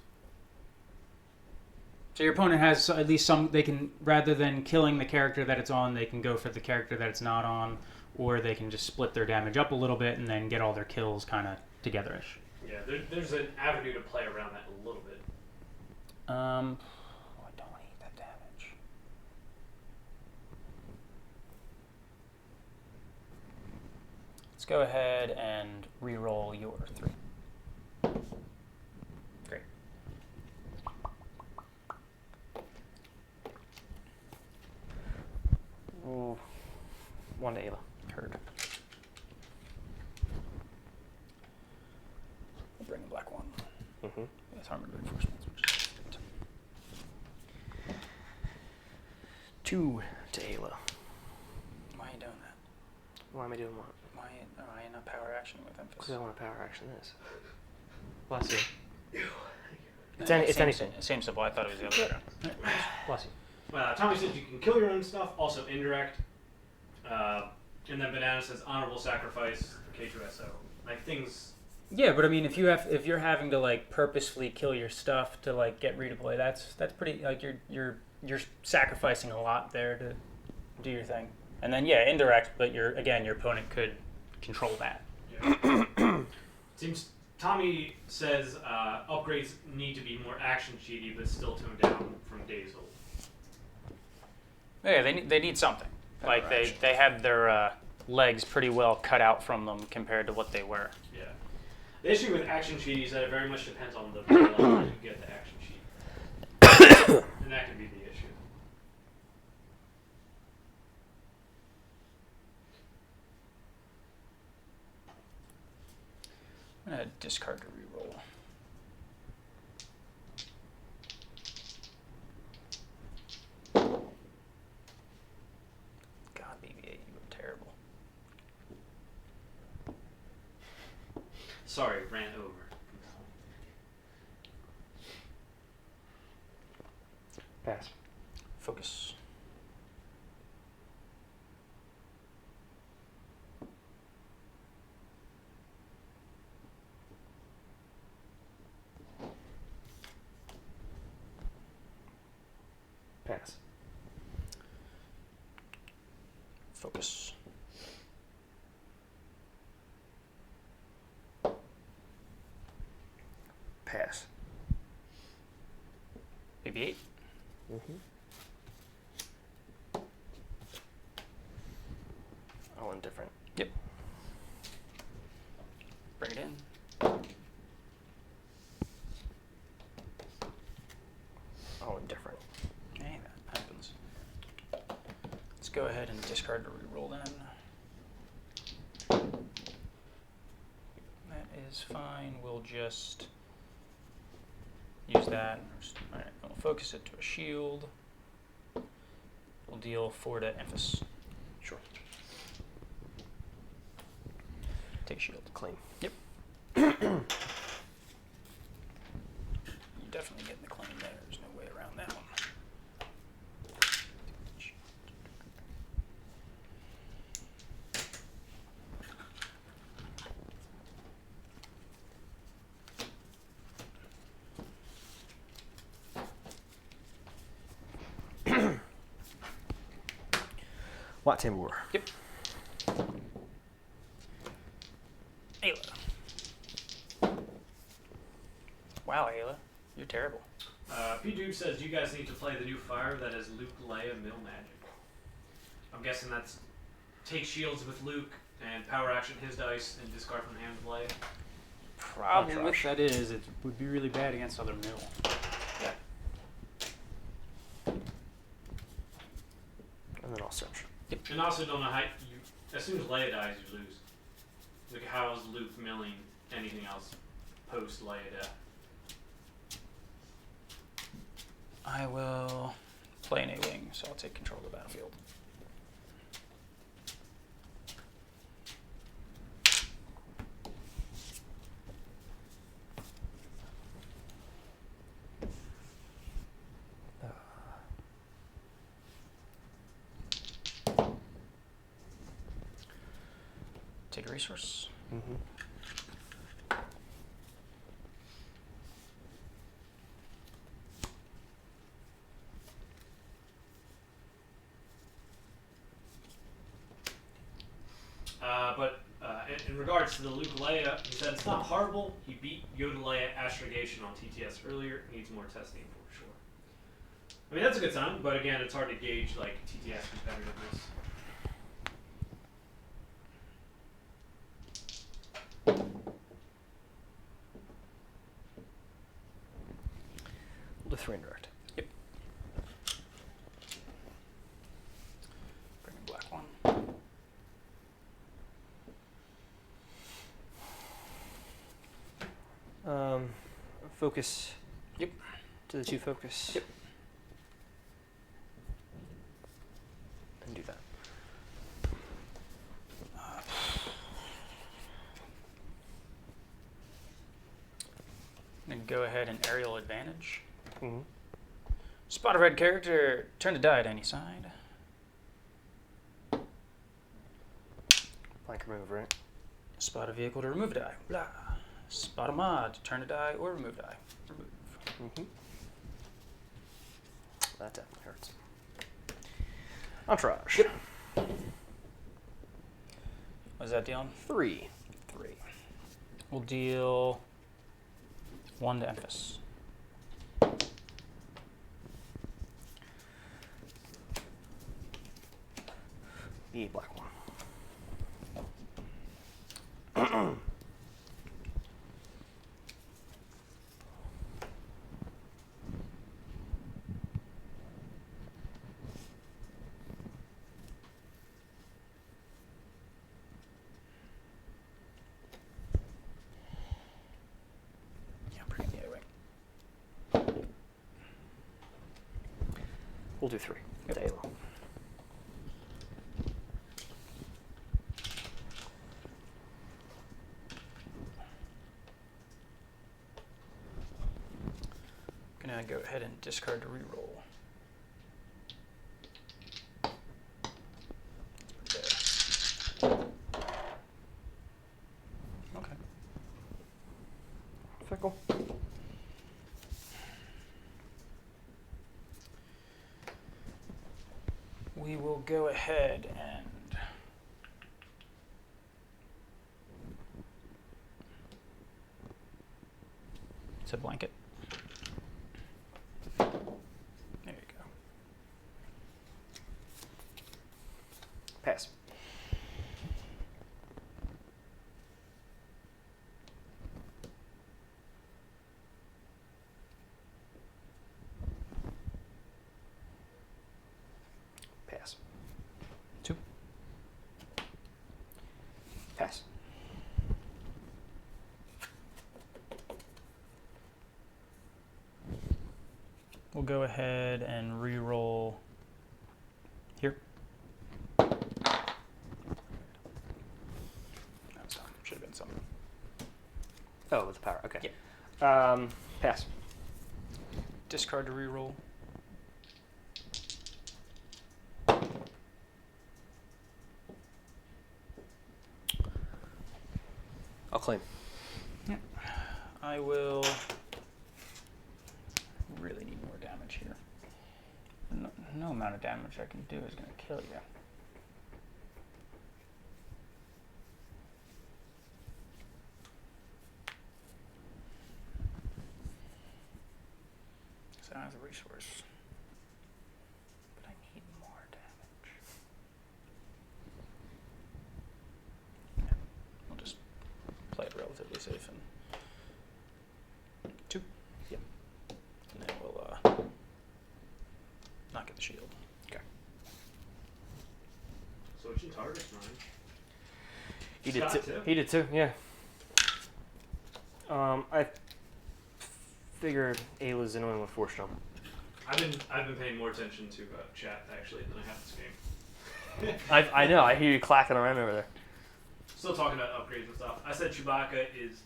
So your opponent has at least some. They can, rather than killing the character that it's on, they can go for the character that it's not on, or they can just split their damage up a little bit and then get all their kills kind of togetherish. Yeah, there's an avenue to play around that a little bit. Oh, I don't want to eat that damage. Let's go ahead and re-roll your 3. Great. Ooh. 1 to Ayla. Heard. We'll bring the black one. Mm-hmm. With armored reinforcements, which is good. 2 to Ayla. Why are you doing that? Why am I doing what? Why am I in a power action with Because emphasis? I want to power action this. Bless you. It's, No, it's same, anything. Same symbol. I thought it was the other way around. Bless you. Tommy says you can kill your own stuff, also indirect. And then Banana says honorable sacrifice, K2SO. Like things. Yeah, but I mean, if you're having to like purposefully kill your stuff to like get redeploy, that's pretty like you're sacrificing a lot there to do your thing. And then yeah, indirect, but your opponent could control that. Yeah. Seems Tommy says upgrades need to be more action cheaty, but still toned down from days old. Yeah, they need something. Like they have their legs pretty well cut out from them compared to what they were. Yeah. The issue with action cheaty is that it very much depends on the level that you get the action cheat. And that can be the issue. I'm gonna discard to reroll. God, BB-8, you were terrible. Sorry, ran over. Pass. Focus. Pass. Focus. Pass. BB-8. Mm-hmm. All indifferent. Yep. Bring it in. All indifferent. Hey, that happens. Let's go ahead and discard to reroll then. That is fine. We'll just use that. All right, we'll focus it to a shield. We'll deal 4 to Emphas. Sure. Take a shield. Claim. Yep. You definitely get the claim there. There's no way around that one. Wat Tambour. Yep. Ayla. Wow, Ayla. You're terrible. P-Dude says you guys need to play the new fire that is Luke, Leia, Mill Magic. I'm guessing that's take shields with Luke and power action his dice and discard from the hand of Leia. Problem with that is it would be really bad against other mill. Yeah. And then I'll search. And also don't know how you, as soon as Leia dies, you lose. Like how is Luke milling anything else? post Leia death. I will play an A-Wing, so I'll take control of the battlefield. Take a resource. Mm-hmm. In regards to the Luke Leia, he said it's not horrible. He beat Yoda Leia astrogation on TTS earlier. Needs more testing for sure. I mean, that's a good sign, but again, it's hard to gauge like TTS competitiveness. We'll do 3 indirect. Bring a black one. Focus. Yep. To the 2 focus. Yep. And do that. Then go ahead and aerial advantage. Mm-hmm. Spot a red character, turn to die at any side. Blank remove, right? Spot a vehicle to remove die. Blah. Spot a mod to turn a die or remove die. Remove. Mm-hmm. That definitely hurts. Entourage. Yep. What's that dealing? 3. 3. We'll deal 1 to Emphas. The black one. Yeah, bring it the other way. We'll do 3. Yep. Halo. Gonna go ahead and discard to reroll. There. Okay. Fickle. We will go ahead and it's a blanket. There you go. Pass. Pass. 2. Pass. We'll go ahead and re-roll here. That's not. Should have been something. Oh, with the power. Okay. Yeah. Pass. Discard to re-roll. I'll claim. I will really need more damage here. No amount of damage I can do is going to kill you. So I have the resource. But I need more damage. Yeah, we'll just play it relatively safe and 2. Yep. And then we'll not get the shield. Okay. Switching targets, Ryan. He did Scott, too. too. He did too. Yeah. I figured Ayla's annoying with Force Jump. I've been paying more attention to chat actually than I have this game. I know. I hear you clacking around over there. Still talking about upgrades and stuff. I said Chewbacca is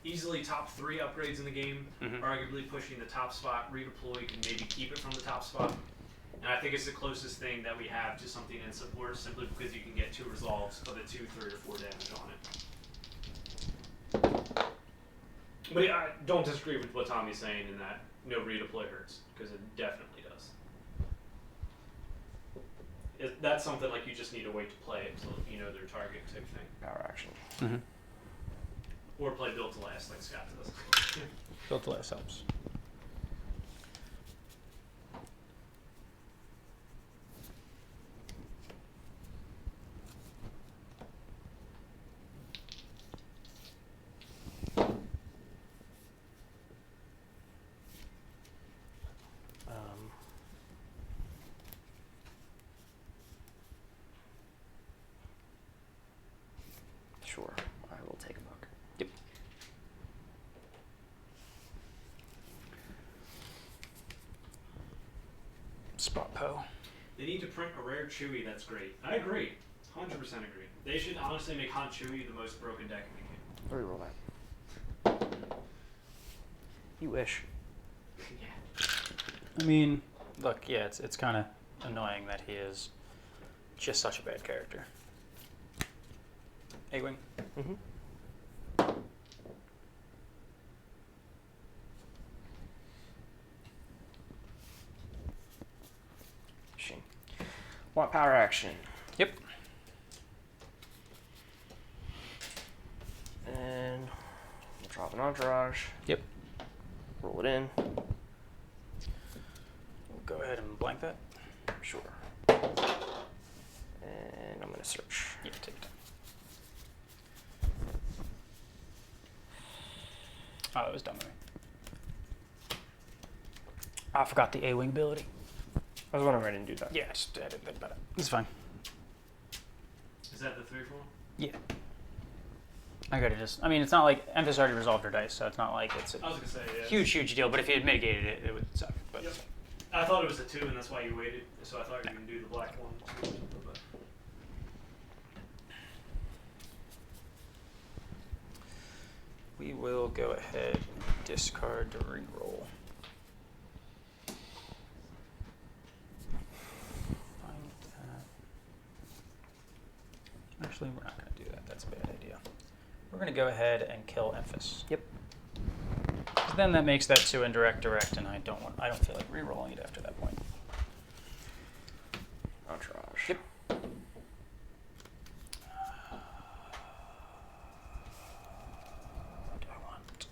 easily top 3 upgrades in the game. Mhm. Arguably pushing the top spot. Redeploy can maybe keep it from the top spot. And I think it's the closest thing that we have to something in support, simply because you can get 2 resolves of the 2, 3, or 4 damage on it. But I don't disagree with what Tommy's saying in that no redeploy hurts, because it definitely does. That's something like you just need to wait to play it until you know their target type thing. Power action. Mm-hmm. Or play Built to Last like Scott does. Built to last helps. Sure, I will take a book. Yep. Spot Poe. They need to print a rare Chewie that's great. I agree. 100% agree. They should honestly make Han Chewie the most broken deck in the game. Reroll that. You wish. Yeah. I mean, look, yeah, it's kind of annoying that he is just such a bad character. A-Wing. Mm-hmm. Shame. Want power action. Yep. And we'll drop an entourage. Yep. Roll it in. We'll go ahead and blank that. Sure. And I'm gonna search. Yeah, take it. Oh, that was dumb of me. I forgot the A-Wing ability. I was wondering why I didn't do that. Yeah, I didn't think about it. It's fine. Is that the 3 for 1? Yeah. I gotta just, I mean, it's not like Emphas already resolved her dice, so it's not like it's a I was gonna say yeah. huge deal, but if you had mitigated it, it would suck. But Yep. I thought it was a 2, and that's why you waited. So I thought you were gonna do the black one. Too, but we will go ahead and discard to reroll. Find that. Actually, we're not going to do that. That's a bad idea. We're going to go ahead and kill Emphas. Yep. 'Cause then that makes that 2 indirect direct, and I don't feel like rerolling it after that point. Entourage. Yep. What do I want?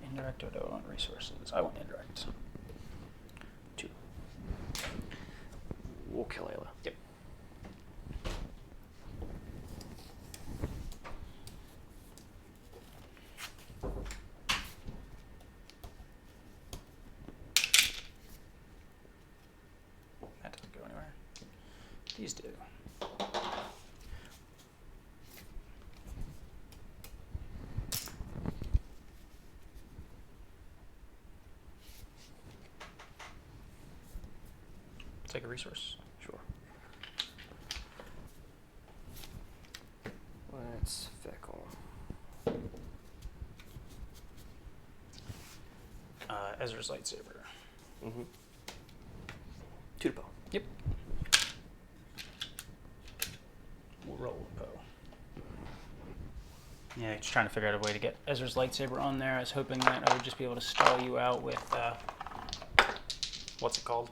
Indirect or do I want resources? I want indirect. 2. We'll kill Ayla. Yep. That doesn't go anywhere. These do. Take a resource. Sure. Let's fickle. Ezra's lightsaber. Mm-hmm. 2 to bow. Yep. We'll roll with Poe. Yeah, just trying to figure out a way to get Ezra's lightsaber on there. I was hoping that I would just be able to stall you out with, what's it called?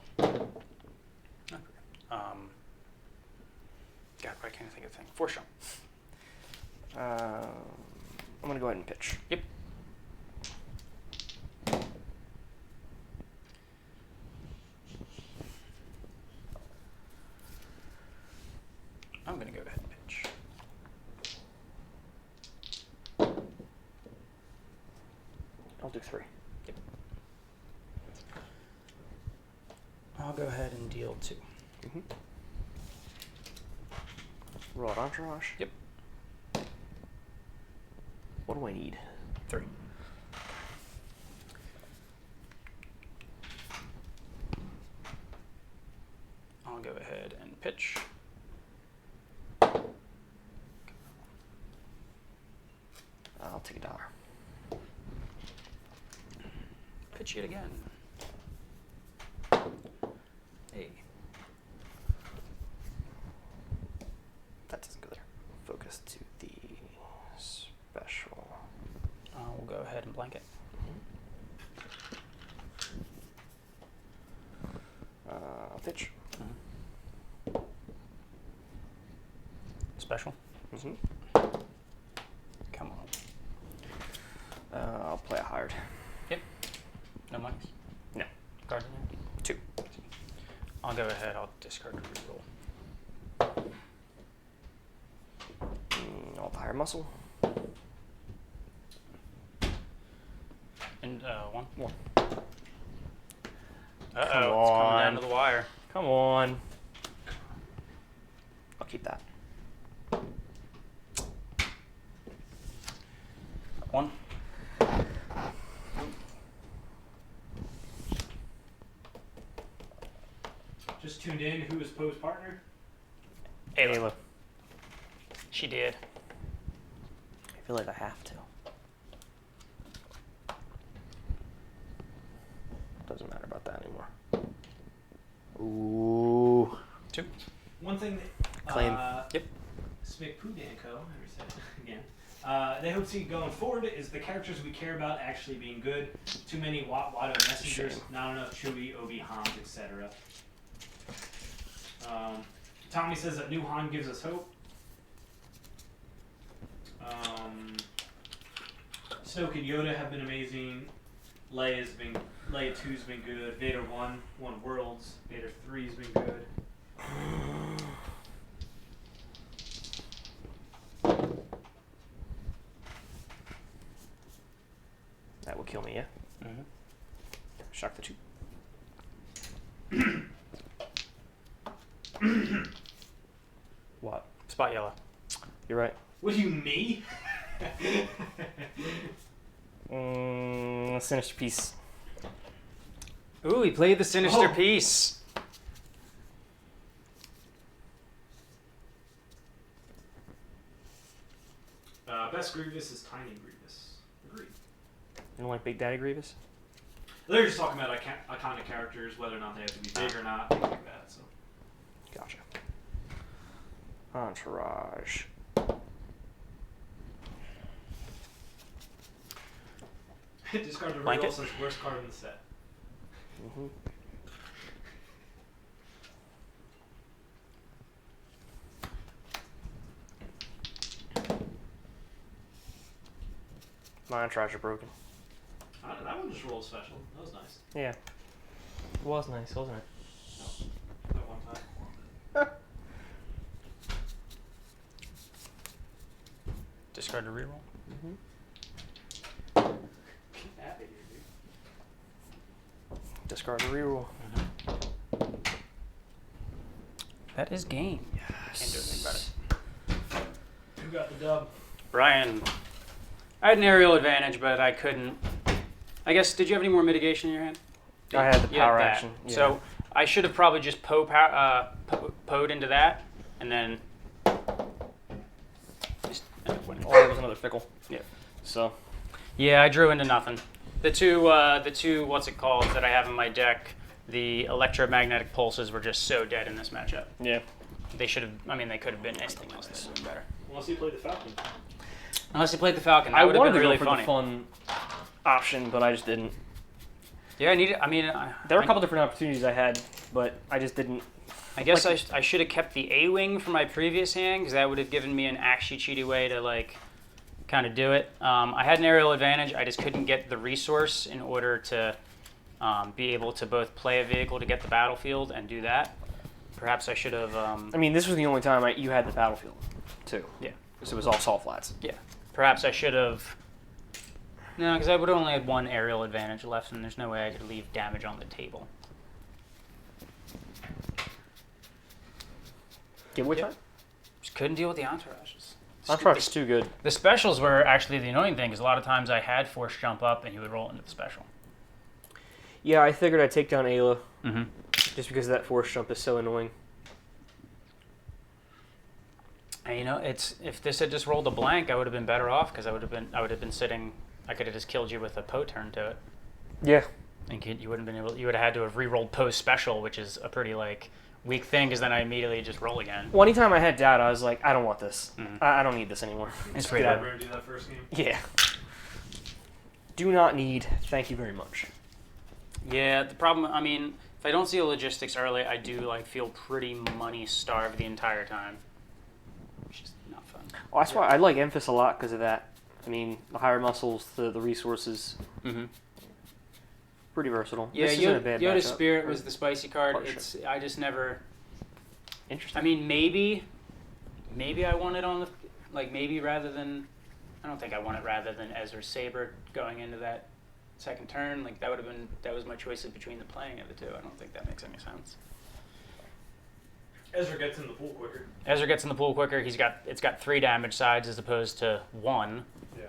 God, why can't I think of the thing? Force Jump. I'm gonna go ahead and pitch. Yep. I'm gonna go ahead and pitch. I'll do 3. Yep. I'll go ahead and deal 2. Mm-hmm. Roll an entourage. Yep. What do I need? 3. I'll go ahead and pitch. I'll take $1. Pitch it again. Hey. That doesn't go there. Focus to the special. We'll go ahead and blanket. I'll pitch. Special. Mm-hmm. Come on. I'll play a hired. Yep. No monies? No. Card in there? 2. I'll go ahead. I'll discard the reroll. I'll hire muscle. And 1. 1. Uh-oh, it's Come coming on. down to the wire. Come on. I'll keep that. 1. Just tuned in. Who is Poe's partner? Ayla. She did. I feel like I have to. Doesn't matter about that anymore. Ooh. 2. One thing that Claim. Yep. Smick Poo Danco, I never said it again. They hope to see going forward is the characters we care about actually being good. Too many Watto messengers, Shame. not enough Chewie, Obi, Hans, etc. Tommy says that new Han gives us hope. Snoke and Yoda have been amazing. Leia 2's been good. Vader 1 won Worlds. Vader 3's been good. That will kill me, yeah? Mm-hmm. Shock the 2. What? Spot yellow. You're right. What do you me? Sinister piece. Ooh, he played the sinister Oh. piece. Best Grievous is Tiny Grievous. Agreed. You don't like Big Daddy Grievous? They're just talking about iconic characters, whether or not they have to be big or not, things like that. So. Gotcha. Entourage. Discard the Blanket? reroll since worst card in the set. Mm-hmm. My entourage are broken. That one just rolled special. That was nice. Yeah. It was nice, wasn't it? That one time. Discard the reroll. Mm-hmm. Happy, dude. Discard a reroll. That is game. Can't do anything about it. Who got the dub? Brian, I had an aerial advantage, but I couldn't. I guess, did you have any more mitigation in your hand? I had the You had power that. action. Yeah. So I should have probably just poed into that, and then just end up winning. Oh, there was another fickle. Yeah. So, Yeah, I drew into nothing. The two what's it called that I have in my deck, the electromagnetic pulses were just so dead in this matchup. yeah. They should have. I mean, they could have been anything else. They're doing better. Unless you played the Falcon. Unless they played the Falcon, that I would have wanted been to really go for funny. the fun option, but I just didn't. Yeah, I needed. I mean, There were a couple different opportunities I had, but I just didn't. I guess I should have kept the A-wing from my previous hand because that would have given me an actually cheaty way to like kind of do it. I had an aerial advantage. I just couldn't get the resource in order to be able to both play a vehicle to get the battlefield and do that. Perhaps I should have. I mean, this was the only time you had the battlefield, too. Yeah. Because it was all salt flats. Yeah. Perhaps I should have. No, because I would have only had one aerial advantage left, and there's no way I could leave damage on the table. Give which Yep. one? Just couldn't deal with the entourages. Contract's too good. The specials were actually the annoying thing because a lot of times I had force jump up and he would roll into the special. Yeah, I figured I'd take down Ayla Mm-hmm. just because that force jump is so annoying. And you know, if this had just rolled a blank, I would have been better off because I would have been sitting. I could have just killed you with a Poe turn to it. Yeah. And you wouldn't have been able. You would have had to have re-rolled Poe's special, which is a pretty like weak thing because then I immediately just roll again. Well, anytime I had doubt, I was like, I don't want this. Mhm. I don't need this anymore. It's Did pretty I bad. ever do that first game? Yeah. Do not need. Thank you very much. Yeah, the problem. I mean, if I don't see the logistics early, I do like feel pretty money starved the entire time, which is not fun. Well, that's why I like Emphas a lot because of that. I mean, the higher muscles, the resources, Mm-hmm. pretty versatile. Yeah, this isn't a bad Yoda matchup. Spirit was the spicy card. partnership. I just never. Interesting. I mean, maybe I want it on the maybe rather than. I don't think I want it rather than Ezra Saber going into that second turn. Like that was my choice between the playing of the two. I don't think that makes any sense. Ezra gets in the pool quicker. Ezra gets in the pool quicker. It's got 3 damage sides as opposed to 1. Yeah.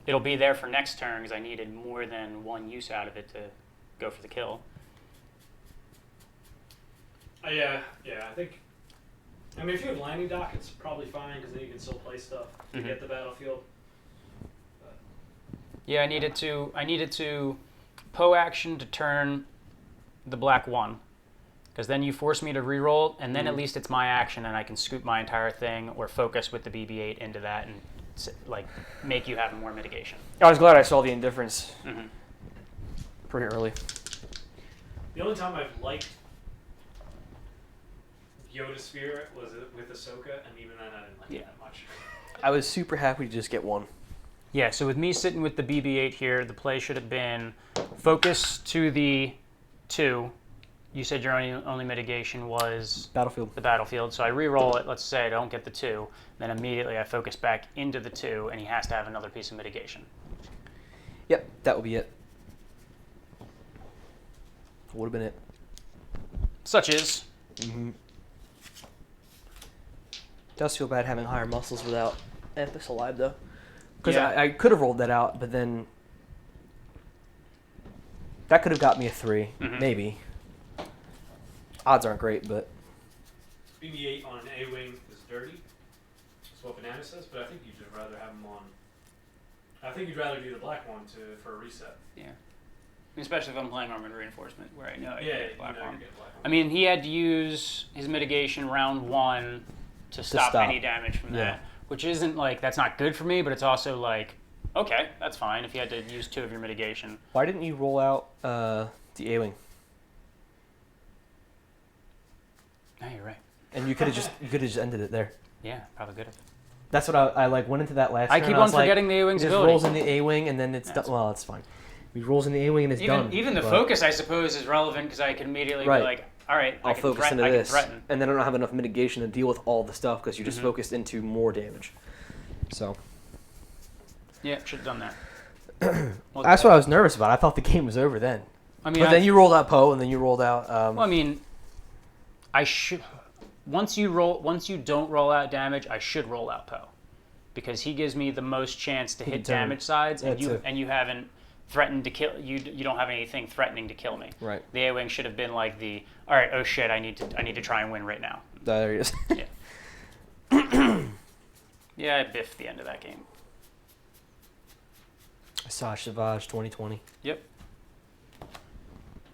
It'll be there for next turn because I needed more than 1 use out of it to go for the kill. Yeah. I think. I mean, if you have landing dock, it's probably fine because then you can still play stuff to Mhm. get the battlefield. Yeah, I needed to Poe action to turn the black 1. Because then you force me to reroll, and then at least it's my action, and I can scoop my entire thing or focus with the BB-8 into that and make you have more mitigation. I was glad I saw the indifference Mm-hmm. pretty early. The only time I've liked Yoda Spirit was with Ahsoka, and even then I didn't like it that much. I was super happy to just get one. Yeah, so with me sitting with the BB-8 here, the play should have been focus to the 2. You said your only mitigation was Battlefield. the battlefield, so I re-roll it. Let's say I don't get the 2, then immediately I focus back into the 2, and he has to have another piece of mitigation. Yep, that would be it. Would have been it. Such as Mm-hmm. Does feel bad having higher muscles without Emphas alive though, because Yeah. I could have rolled that out, but then that could have got me a 3, Mhm. maybe. Odds aren't great, but BB-8 on an A-wing is dirty. That's what Banana says, but I think you'd just rather have them on. I think you'd rather do the black one for a reset. especially if I'm playing armored reinforcement, where I know I Yeah, can you get black know one. you're getting black one. I mean, he had to use his mitigation round 1 to stop stop. any damage from Yeah. that, which isn't that's not good for me, but it's also okay, that's fine if you had to use 2 of your mitigation. why didn't you roll out the A-wing? No, you're right. And you could have just ended it there. Yeah, probably good. That's what I went into that last. I turn, keep I on was like, forgetting the A-wing's He just ability. rolls in the A-wing and then it's Yeah, done. that's Well, it's fine. He rolls in the A-wing and it's done. Even the but focus, I suppose, is relevant because I can immediately Right. be like, all right, I'll focus into I can this, threaten. and then I don't have enough mitigation to deal with all the stuff because you just Mhm. focused into more damage. So Yeah, should have done that. Well, that's what I was nervous about. I thought the game was over then. I mean, But then you rolled out Poe, and then you rolled out. well, I mean, I should. Once you don't roll out damage, I should roll out Poe, because he gives me the most chance to hit turn. damage sides, and That's it. you haven't threatened to kill. You don't have anything threatening to kill me. Right. The A-wing should have been like the, all right, oh shit, I need to try and win right now. There he is. Yeah, I biffed the end of that game. Asajj Savage 2020. Yep.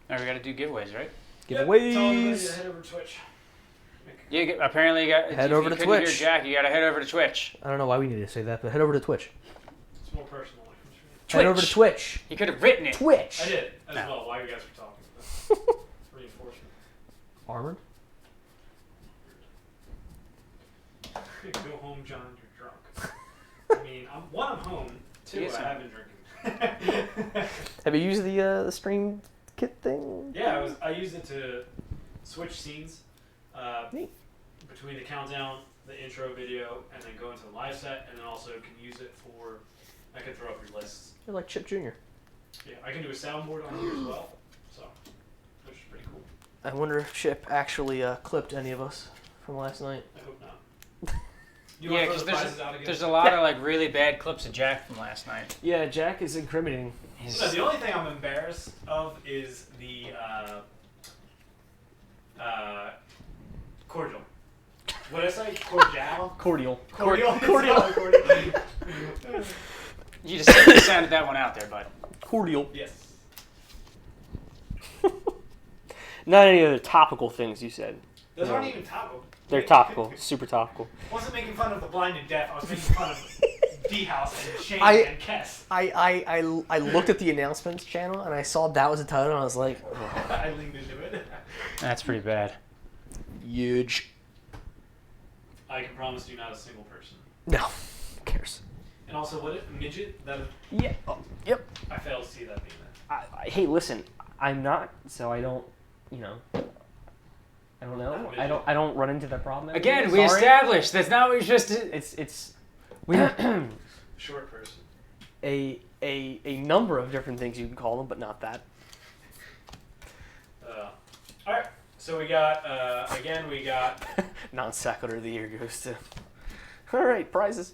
Now we got to do giveaways, right? Yep, tell everybody to Giveaways. head over to Twitch. Apparently you got. Head if over you to couldn't hear Twitch. Jack, you got to head over to Twitch. I don't know why we need to say that, but head over to Twitch. It's more personal. Like I'm sure. Head over to Twitch. You could have written it. Twitch. I did as No. well while you guys were talking. But reinforcement. Armored. Go home, John. You're drunk. I mean, I'm home. 2, Yes, I sir. have been drinking. Have you used the stream kit thing? Yeah, I used it to switch scenes Neat. between the countdown, the intro video, and then go into the live set, and then also can use it for. I can throw up your lists. You're like Chip Jr. Yeah, I can do a soundboard on here as well, so which is pretty cool. I wonder if Chip actually clipped any of us from last night. I hope not. You Yeah, want to because throw the prizes out again? there's a lot of like really bad clips of Jack from last night. Yeah, Jack is incriminating. No, the only thing I'm embarrassed of is the cordial. What did I say? Cordial? Cordial. Cordial? Cordial. Cordial. You just sounded that one out there, bud. Cordial. Yes. Not any other topical things you said. Those No. aren't even topical. They're topical. Super topical. I wasn't making fun of the blind and deaf. I was making fun of D-House and Shane and Kess. I looked at the announcements channel and I saw that was the title and I was like, I leaned into it. That's pretty bad. huge. I can promise you not a single person. No, who cares? And also, what midget? That Yeah. Oh, yep. I failed to see that being there. Hey, listen. I'm not, so I don't. I don't know. I don't run into that problem. every Again, day. we Sorry. established that's not what we just did. It's we have Short person. a number of different things you can call them, but not that. All right. So we got again. We got. Non sequitur of the year goes to. All right, prizes.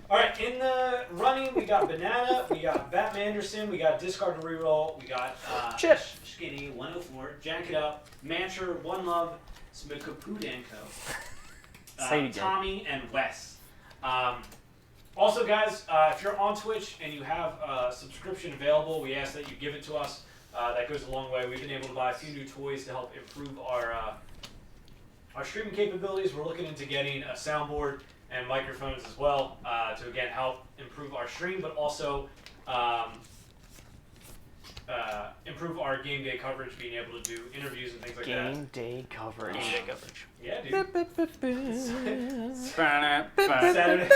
All right, in the running, we got Banana, we got Batman Anderson, we got Discard to Reroll, we got Chip. Skitty, 104, Jank It Up, Mancher, One Love, Smikapudanko, Say it again. Tommy, and Wes. Also, guys, if you're on Twitch and you have a subscription available, we ask that you give it to us. That goes a long way. We've been able to buy a few new toys to help improve our streaming capabilities. We're looking into getting a soundboard and microphones as well to again help improve our stream, but also improve our game day coverage, being able to do interviews and things like Game day coverage. Game day coverage. that. Yeah, dude. Saturday.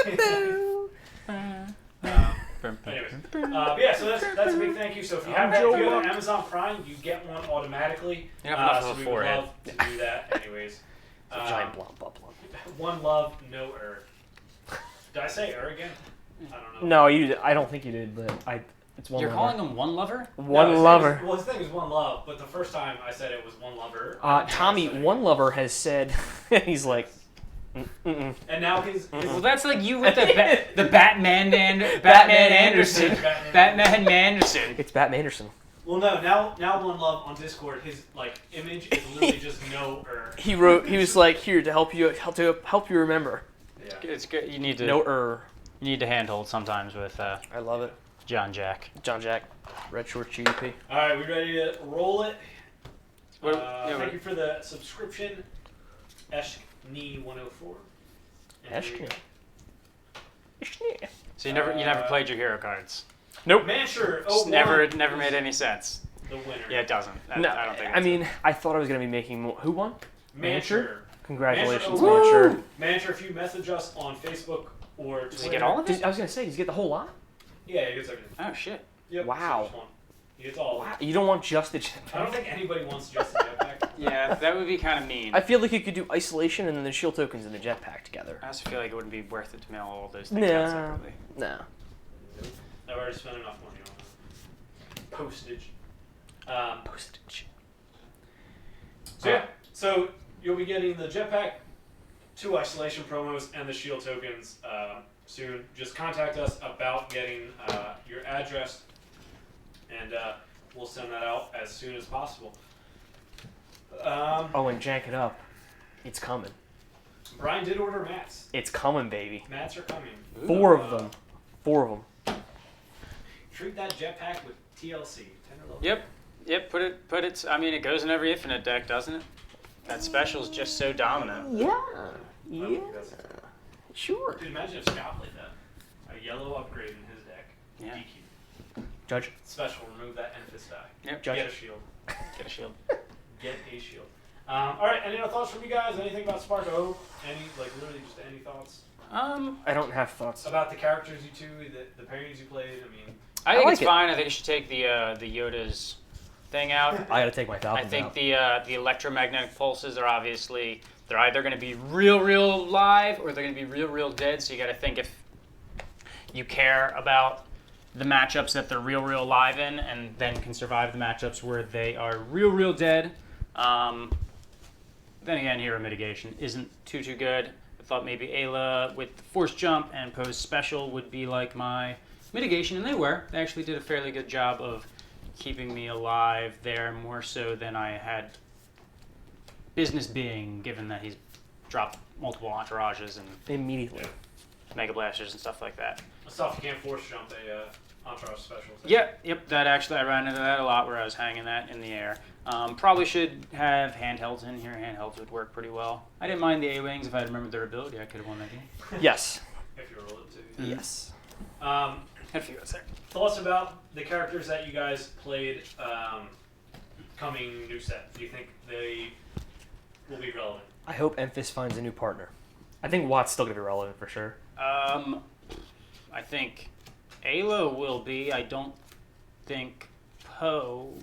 Anyways, but yeah, so that's a big thank you. So if you have that, if you have Amazon Prime, you get one automatically. You have enough so of a we would forehead. love to do that, anyways. It's a giant blump, blump. One love, no Did I say again? I don't know. No, you. Did. I don't think you did, but It's one. You're lover. calling him one lover? One his lover. Name is, well, his thing is One Love, but the first time I said it was One Lover. Tommy, one lover has said, he's like, mm-mm. And now his Well, that's like you with the Batman Anderson. Batman Anderson. It's Bat Manderson. Well, no, now One Love on Discord, his like image is literally just no He wrote. He was like, here to help you remember. Yeah. It's good. You need to No You need to handhold sometimes with I love it. John Jack. John Jack, Red Short GDP. All right, we ready to roll it? Thank what- you for the subscription, Eshknee104. Eshknee. So you never played your hero cards. Nope. Mancher, Just 01 never is made any sense. the winner. Yeah, it doesn't. No, I don't think. I mean, I thought I was gonna be making more. Who won? Mancher. Congratulations, Mancher, Mancher. Mancher, if you message us on Facebook or Twitter. Does he get all of it? I was gonna say, does he get the whole lot? Yeah, he gets everything. Oh shit. Yep, Wow. so just one. He gets all of it. Wow, you don't want just the I don't jetpack. think anybody wants just the jetpack. Yeah, that would be kind of mean. I feel like you could do isolation and then the shield tokens in the jetpack together. I also feel like it wouldn't be worth it to mail all those things out No. separately. No. I've already spent enough money on postage. Postage. So yeah, so you'll be getting the jetpack, 2 isolation promos, and the shield tokens soon. Just contact us about getting your address, and we'll send that out as soon as possible. Oh, and jank it up. It's coming. Brian did order mats. It's coming, baby. Mats are coming. 4 of them. 4 of them. Treat that jetpack with TLC. Tender love. Yep. Put it. I mean, it goes in every Infinite deck, doesn't it? That special's just so dominant. Yeah. I don't think that's- Sure. Dude, imagine if Scott played that. A yellow upgrade in his deck. Yeah. DQ. Judge. Special, remove that Enfys die. Yep. Judge. Get a shield. Get a shield. Get a shield. Alright, any other thoughts from you guys? Anything about Spark O? Any, like, literally just any thoughts? I don't have thoughts. About the characters you two, the pairings you played? I mean, I think like it's it. fine. I think you should take the Yoda's thing out. I gotta take my Falcons I think out. the electromagnetic pulses are obviously they're either going to be real live or they're going to be real dead. So you got to think if you care about the matchups that they're real live in, and then can survive the matchups where they are real dead. Then again, hero mitigation isn't too good. thought maybe Ayla with the force jump and pose special would be like my mitigation, and they were. They actually did a fairly good job of keeping me alive there, more so than I had business being, given that he's dropped multiple entourages and Immediately. Mega Blasters and stuff like that. Stuff you can't force jump a entourage special. Yep, that actually, I ran into that a lot where I was hanging that in the air. Probably should have handhelds in here. Handhelds would work pretty well. I didn't mind the A-Wings. If I had remembered their ability, I could have won that game. Yes. If you roll it too. Yes. Had a few there. Thoughts about the characters that you guys played coming new set? Do you think they will be relevant? I hope Emphys finds a new partner. I think Watt's still gonna be relevant for sure. I think Ayla will be. I don't think Poe.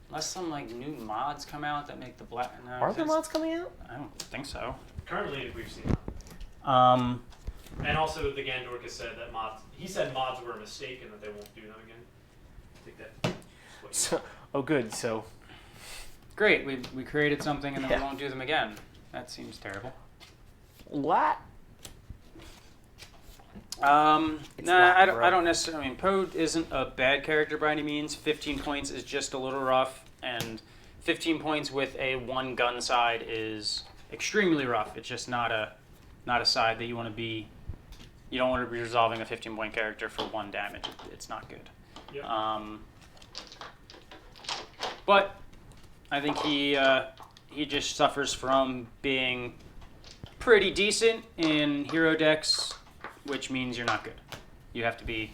Unless some like new mods come out that make the black. No, Are there that's- mods coming out? I don't think so. Currently, we've seen. And also, the Gandork has said that mods. He said mods were a mistake and that they won't do them again. I think that's what you So, oh, good. So, Great. We created something and then Yeah. we won't do them again. That seems terrible. what? It's Nah, not, I don't. bro. I don't necessarily. I mean, Poe isn't a bad character by any means. 15 points is just a little rough, and 15 points with a one gun side is extremely rough. It's just not a side that you want to be. You don't want to be resolving a 15-point character for one damage. It's not good. Yep. But I think he just suffers from being pretty decent in hero decks, which means you're not good. You have to be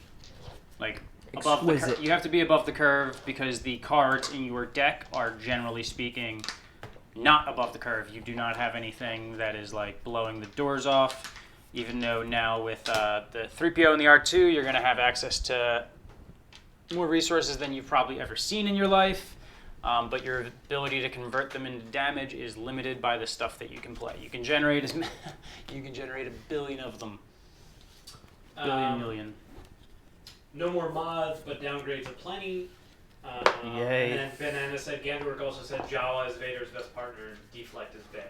like above the Exquisite. you have to be above the curve because the cards in your deck are generally speaking not above the curve. You do not have anything that is like blowing the doors off. Even though now with the 3PO and the R2, you're going to have access to more resources than you've probably ever seen in your life. But your ability to convert them into damage is limited by the stuff that you can play. You can generate you can generate 1 billion of them. Million. No more mods, but downgrades aplenty. Yay. And then Banana said Gandork also said Jawa is Vader's best partner and Deflect is bad.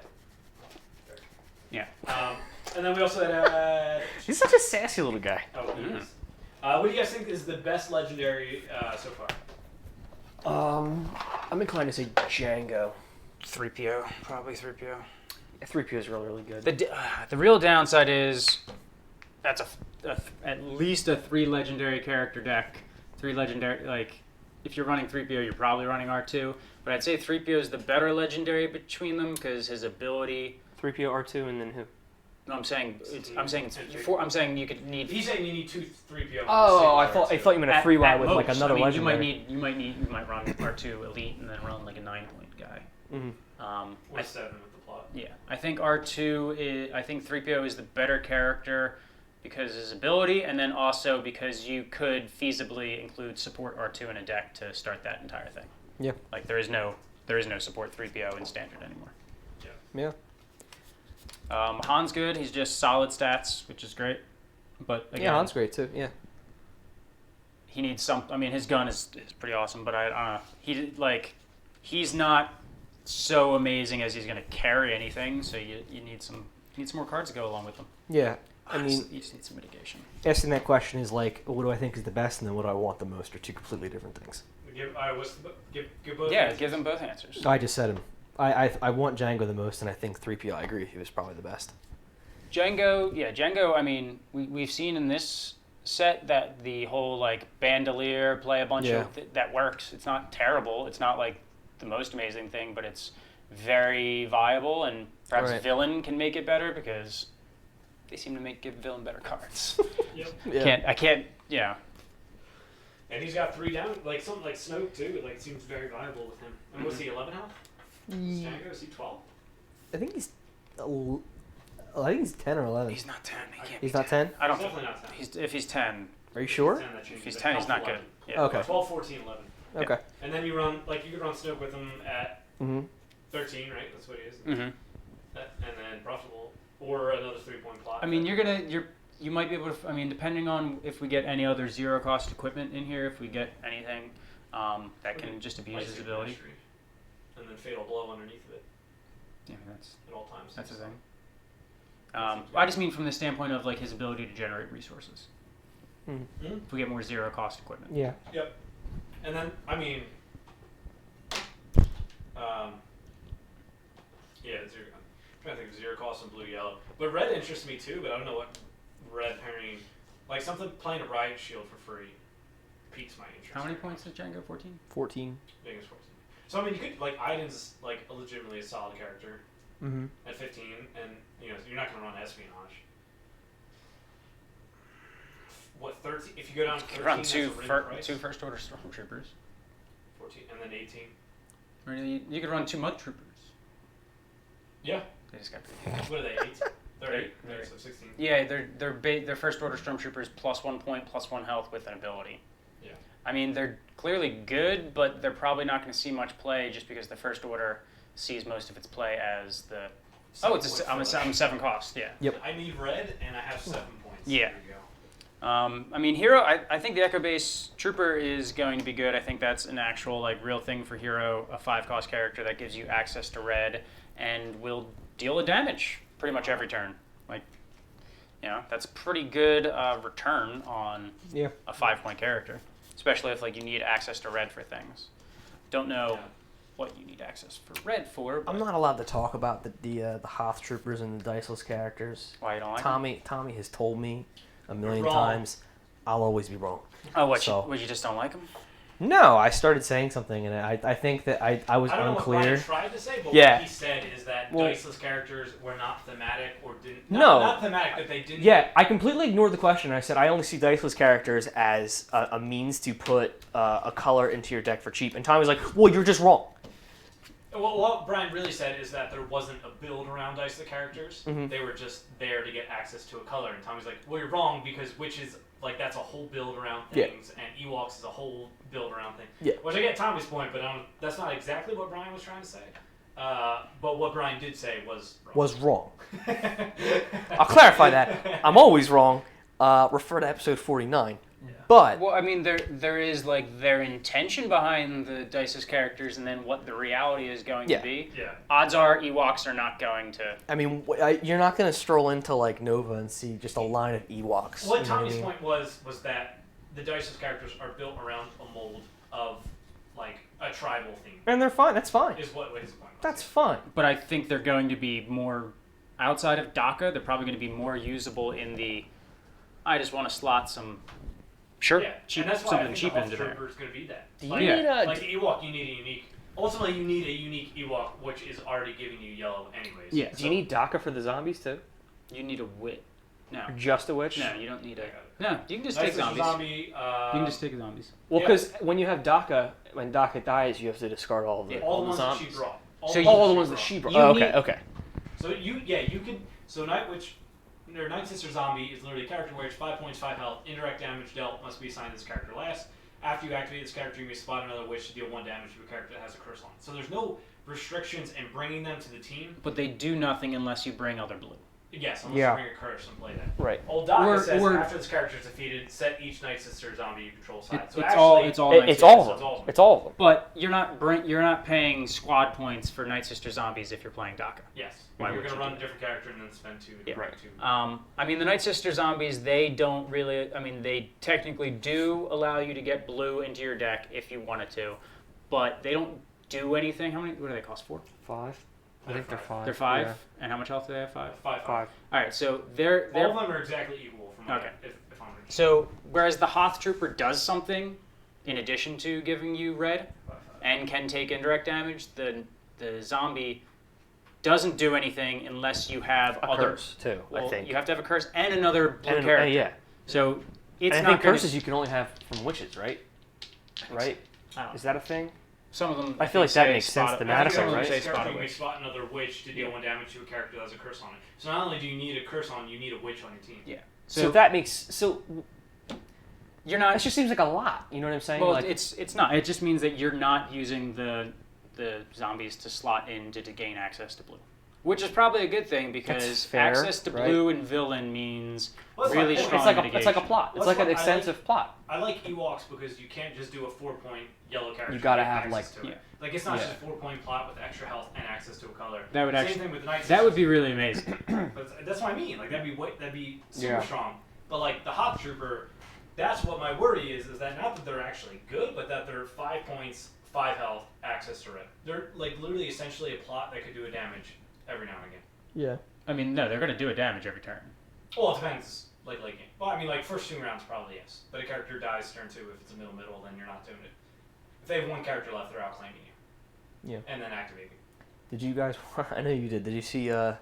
Yeah. And then we also had. He's such a sassy little guy. Oh, he is. What do you guys think is the best legendary so far? I'm inclined to say Django. 3PO, probably 3PO. 3PO is really, really good. The real downside is that's at least a 3 legendary character deck. 3 legendary, like if you're running 3PO, you're probably running R2. But I'd say 3PO is the better legendary between them because his ability. 3PO, R2, and then who? No, I'm saying it's 4. I'm saying you could need. He's saying you need 2 3PO. Oh, I thought you meant a 3Y at with like most. another I mean, legendary. You might run R2 Elite and then run like a 9-point guy. Mm-hmm. Or 7 with the plot. Yeah, I think R2 is. I think 3PO is the better character because of his ability, and then also because you could feasibly include support R2 in a deck to start that entire thing. Yeah. Like there is no support 3PO in standard anymore. Yeah. Han's good. He's just solid stats, which is great. But again, Yeah, Han's great too. Yeah. he needs some. I mean, his gun is pretty awesome, but I don't know. He's not so amazing as he's going to carry anything. So you need some more cards to go along with them. Yeah. I mean, you just need some mitigation. asking that question is like, what do I think is the best, and then what do I want the most, are two completely different things. Give both. Yeah, answers. give them both answers. I just said him. I want Django the most, and I think 3PO. I agree. He was probably the best. Django. I mean, we've seen in this set that the whole like bandolier play a bunch of that works. It's not terrible. It's not like the most amazing thing, but it's very viable, and perhaps Right. Villain can make it better because they seem to give Villain better cards. Yep. Yeah. I can't. Yeah. And he's got 3 down, like something like Snoke too. It like seems very viable with him. And what's he 11 health? Django, is he 12? I think he's. I think he's 10 or 11. He's not 10. He can't He's be not 10. I don't He's think definitely not 10. if he's 10. Are you sure? 10 that changes, If he's but 10, he's 12, not good. 11. Yeah. Okay. 12, 14, 11. Okay. And then you run you could run Snoke with him at Mm-hmm. 13, right? That's what he is. Mm-hmm. And then profitable or another 3-point plot. I mean, you might be able to. I mean, depending on if we get any other zero cost equipment in here, if we get anything that can just abuse his Lightsaber ability. mastery. And then fatal blow underneath of it. Yeah, that's at all times. the thing. I just mean from the standpoint of like his ability to generate resources. Mhm. If we get more zero cost equipment. Yeah. Yep. And then, I mean, yeah, zero. I'm trying to think of zero cost and blue yellow. But red interests me too, but I don't know what red pairing, like something playing a riot shield for free piques my interest. How many points does Django? 14? 14. I think it's 14. So I mean, you could like Iden's like a legitimately a solid character Mm-hmm. at 15, and you know you're not going to run espionage. What 13? If you go down to 13, Run that's two, a ring price. two first order stormtroopers. 14, and then 18. Or you could run 2 mud troopers. Yeah. They just got What are they? 8? They're 8. They're So 16. Yeah, they're first order stormtroopers plus 1 point plus 1 health with an ability. Yeah. I mean, they're clearly good, but they're probably not going to see much play just because the first order sees most of its play as the. Oh, I'm 7 cost. Yeah. Yep. I need red, and I have 7 points. Yeah. There you go. I mean, Hero. I think the Echo Base Trooper is going to be good. I think that's an actual like real thing for Hero, a 5 cost character that gives you access to red and will deal a damage pretty much every turn. Like, you know, that's pretty good return on Yeah. a 5-point character, especially if like you need access to red for things. Don't know Yeah. what you need access for red for. But I'm not allowed to talk about the Hoth troopers and the Diceless characters. Why you don't like them? Tommy has told me a million wrong. times. I'll always be wrong. Oh, what So- you just don't like them? No, I started saying something, and I think that I was I don't know what unclear. Brian tried to say, but Yeah. what he said is that Well- diceless characters were not thematic or didn't. No. Not thematic, that they didn't. Yeah, I completely ignored the question. I said I only see diceless characters as a means to put a color into your deck for cheap. And Tom was like, "Well, you're just wrong." Well, what Brian really said is that there wasn't a build around diceless characters. Mhm. They were just there to get access to a color. And Tommy's like, well, you're wrong because witches, like, that's a whole build around Yeah. things, and Ewoks is a whole build around thing. Yeah. Which I get Tommy's point, but that's not exactly what Brian was trying to say. But what Brian did say was wrong. Was wrong. I'll clarify that. I'm always wrong. Refer to episode 49. Yeah. But Well, I mean, there is like their intention behind the Dice's characters, and then what the reality is going Yeah. to be. Yeah. Odds are Ewoks are not going to. I mean, you're not gonna stroll into like Nova and see just a line of Ewoks. What you know Tommy's I mean? point was that the diceless characters are built around a mold of, like, a tribal theme, And they're fine. That's fine. is what his point was. That's fine. But I think they're going to be more outside of DACA. They're probably going to be more usable in the. I just want to slot some. Sure, Yeah, cheap, and that's why I something think cheap the into Hoth there. Trooper is going to be that. Do you Like, need a? like the Ewok, you need a unique. Ultimately, you need a unique Ewok, which is already giving you yellow anyways. Yeah. Do you need DACA for the zombies too? You need a wit. No, Or just a witch? no, you don't need a. Okay. No, you can just Nice take zombies. zombie. You can just take zombies. Well, Yeah. because when you have DACA, when DACA dies, you have to discard all the Yeah. all the ones that zombies. she brought. So All the ones that brought. she brought. You Oh, need- okay, okay. So you could. So Night Witch, or Night Sister Zombie is literally a character where it's 5 points, 5 health. Indirect damage dealt must be assigned to this character last. After you activate this character, you may spot another witch to deal 1 damage to a character that has a curse on it. So there's no restrictions in bringing them to the team. But they do nothing unless you bring other blue. Yes, unless Yeah. you bring a curse and play that. Right. Old DACA Or- says or- after this character is defeated, set each Night Sister Zombie you control side. So it's actually, all. It's all. It- Night it's Sisters. all of So it's all of them. them. It's all of them. But you're not paying squad points for Night Sister zombies if you're playing DACA. Yes. Why You're would going to you run do a different character and then spend 2 to Yeah. bring 2. I mean, the Night Sister zombies, they don't really. I mean, they technically do allow you to get blue into your deck if you wanted to, but they don't do anything. How many? What do they cost? 4? 5. I think they're 5. They're 5. And how much health do they have? 5. 5. 5. All right, so they're All of them are exactly equal from what Okay. if I'm reading. so whereas the Hoth Trooper does something in addition to giving you red and can take indirect damage, the zombie doesn't do anything unless you have A other. curse too. Well, I think. you have to have a curse and another blue And- character. yeah. So it's And not I think gonna, curses you can only have from witches, right? Right? I don't know. Is that a thing? Some of them. I feel like that say makes sense spot- thematically, I think some of them right? say This spot character a you may witch. spot another witch to deal 1 damage to a character that has a curse on it. So not only do you need a curse on, you need a witch on your team. Yeah. So that makes you're that not. just seems like a lot. You know what I'm saying? Well, like, it's not. It just means that you're not using the zombies to slot in to gain access to blue, Which is probably a good thing because That's fair, access to right? blue and villain means Well, it's really like- strong It's like mitigation. a plot. It's Well, like that's an what I extensive plot. I like Ewoks because you can't just do a 4-point yellow character. You gotta with have, access like- to it. yeah. Like it's not Yeah. just a 4-point plot with extra health and access to a color. That would Same actually thing with Knights. that would be really amazing. But that's what I mean. Like that'd be super Yeah. strong. But like the Hoth Trooper, that's what my worry is that not that they're actually good, but that they're 5 points, 5 health, access to red. They're like literally essentially a plot that could do a damage every now and again. Yeah. I mean, no, they're going to do a damage every turn. Well, it depends. Like late game. Well, I mean, like first 2 rounds probably yes. But a character dies turn 2 if it's a middle, then you're not doing it. If they have 1 character left, they're outclaiming you. Yeah. And then activating. Did you guys? I know you did. Did you see the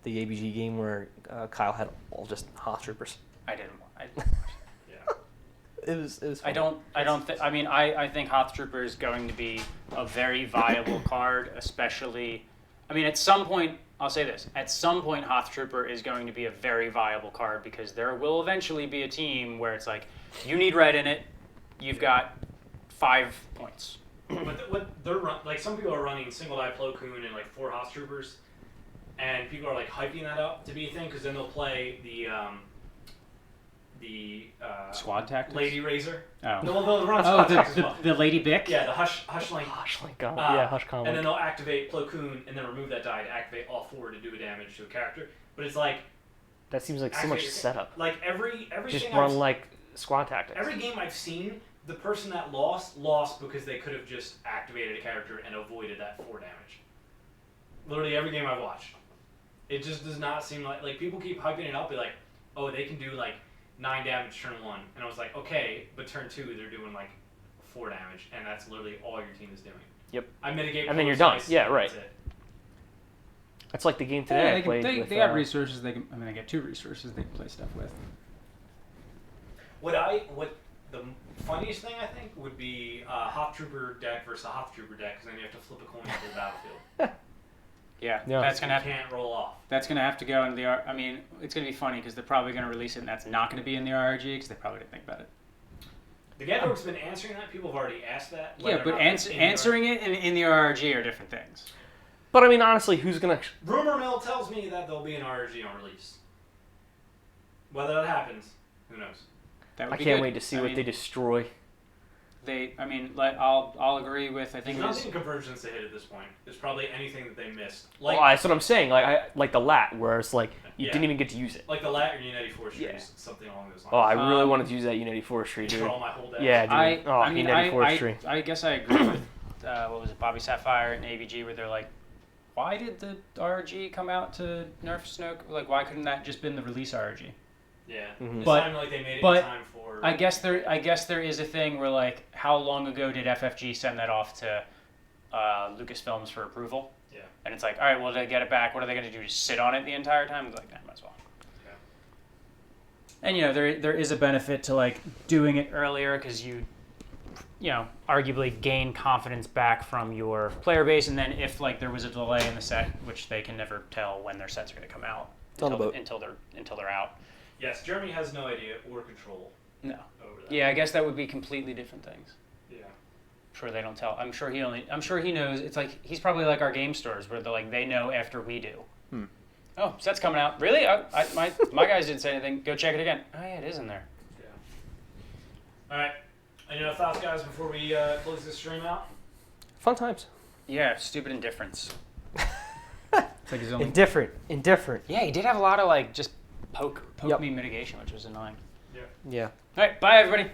ABG game where Kyle had all just Hoth Troopers? I didn't. Yeah. It was. I don't think. I mean, I think Hoth Trooper is going to be a very viable card, especially. I mean, at some point, I'll say this: at some point, Hoth Trooper is going to be a very viable card because there will eventually be a team where it's like, you need red in it, you've got 5 points. But what they're like, some people are running single die Plo Koon and like 4 Hoth Troopers, and people are like hyping that up to be a thing because then they'll play the Squad tactics. Lady Razor. Oh. No, they'll run Oh, squad tactics as well. the Lady Bick. Yeah, the Hush Link. Hush like God. Uh, yeah, Hush Con. And then they'll activate Plo Koon and then remove that die to activate all 4 to do a damage to a character. But it's like That seems like so much activate- setup. like everything Just I've run like squad tactics. every game I've seen, the person that lost because they could have just activated a character and avoided that 4 damage. Literally every game I've watched. It just does not seem like people keep hyping it up, be like, oh, they can do like 9 damage turn 1. And I was like, okay, but turn 2 they're doing like 4 damage, and that's literally all your team is doing. Yep. I mitigate And then you're pulse done. dice, Yeah, and right. that's it. That's like the game today. I played with, they have resources. They get 2 resources they can play stuff with. What the funniest thing I think would be a Hoth Trooper deck versus a Hoth Trooper deck, because then you have to flip a coin to the battlefield. Yeah, Yeah. that's gonna You have can't roll off. That's going to have to go in the I mean, it's going to be funny because they're probably going to release it and that's not going to be in the RRG because they probably didn't think about it. The Network's been answering that. People have already asked that. Yeah, but answering it in the RRG are different things. But I mean, honestly, who's gonna? Rumor mill tells me that there'll be an RRG on release. Whether that happens, who knows? That would I be can't good. wait to see I what mean, they destroy. I'll agree with. I think There's it was. nothing Convergence to hit at this point. There's probably anything that they missed. Well, that's what I'm saying. Like the lat, where it's like you Yeah. didn't even get to use it. Like the Lat or Unity Force Yeah. something along those lines. Oh, I really Um, wanted to use that Unity Forestry, dude. Control my whole deck. Yeah, dude. I mean, Unity Forestry. I guess I agree with what was it, Bobby Sapphire and ABG, where they're like, why did the RRG come out to nerf Snoke? Like, why couldn't that just been the release RRG? Yeah. Mhm. This But- time, like they made it but in time for. I guess there is a thing where like, how long ago did FFG send that off to Lucasfilms for approval? Yeah. And it's like, all right, well, they get it back. What are they going to do? Just sit on it the entire time? It's like, nah, might as well. Yeah. And there is a benefit to like doing it earlier because you arguably gain confidence back from your player base, and then if like there was a delay in the set, which they can never tell when their sets are going to come out On the boat. until they're out. Yes, Jeremy has no idea or control No. over that. Yeah, I guess that would be completely different things. Yeah. I'm sure they don't tell. I'm sure he knows. It's like he's probably like our game stores where they know after we do. Hmm. Oh, set's coming out. Really? My guys didn't say anything. Go check it again. Oh yeah, it is in there. Yeah. All right. Any other thoughts, guys, before we close this stream out? Fun times. Yeah, stupid indifference. It's like his only. Indifferent. Yeah, he did have a lot of like just poke Yep. me mitigation, which was annoying. Yeah. All right, bye everybody.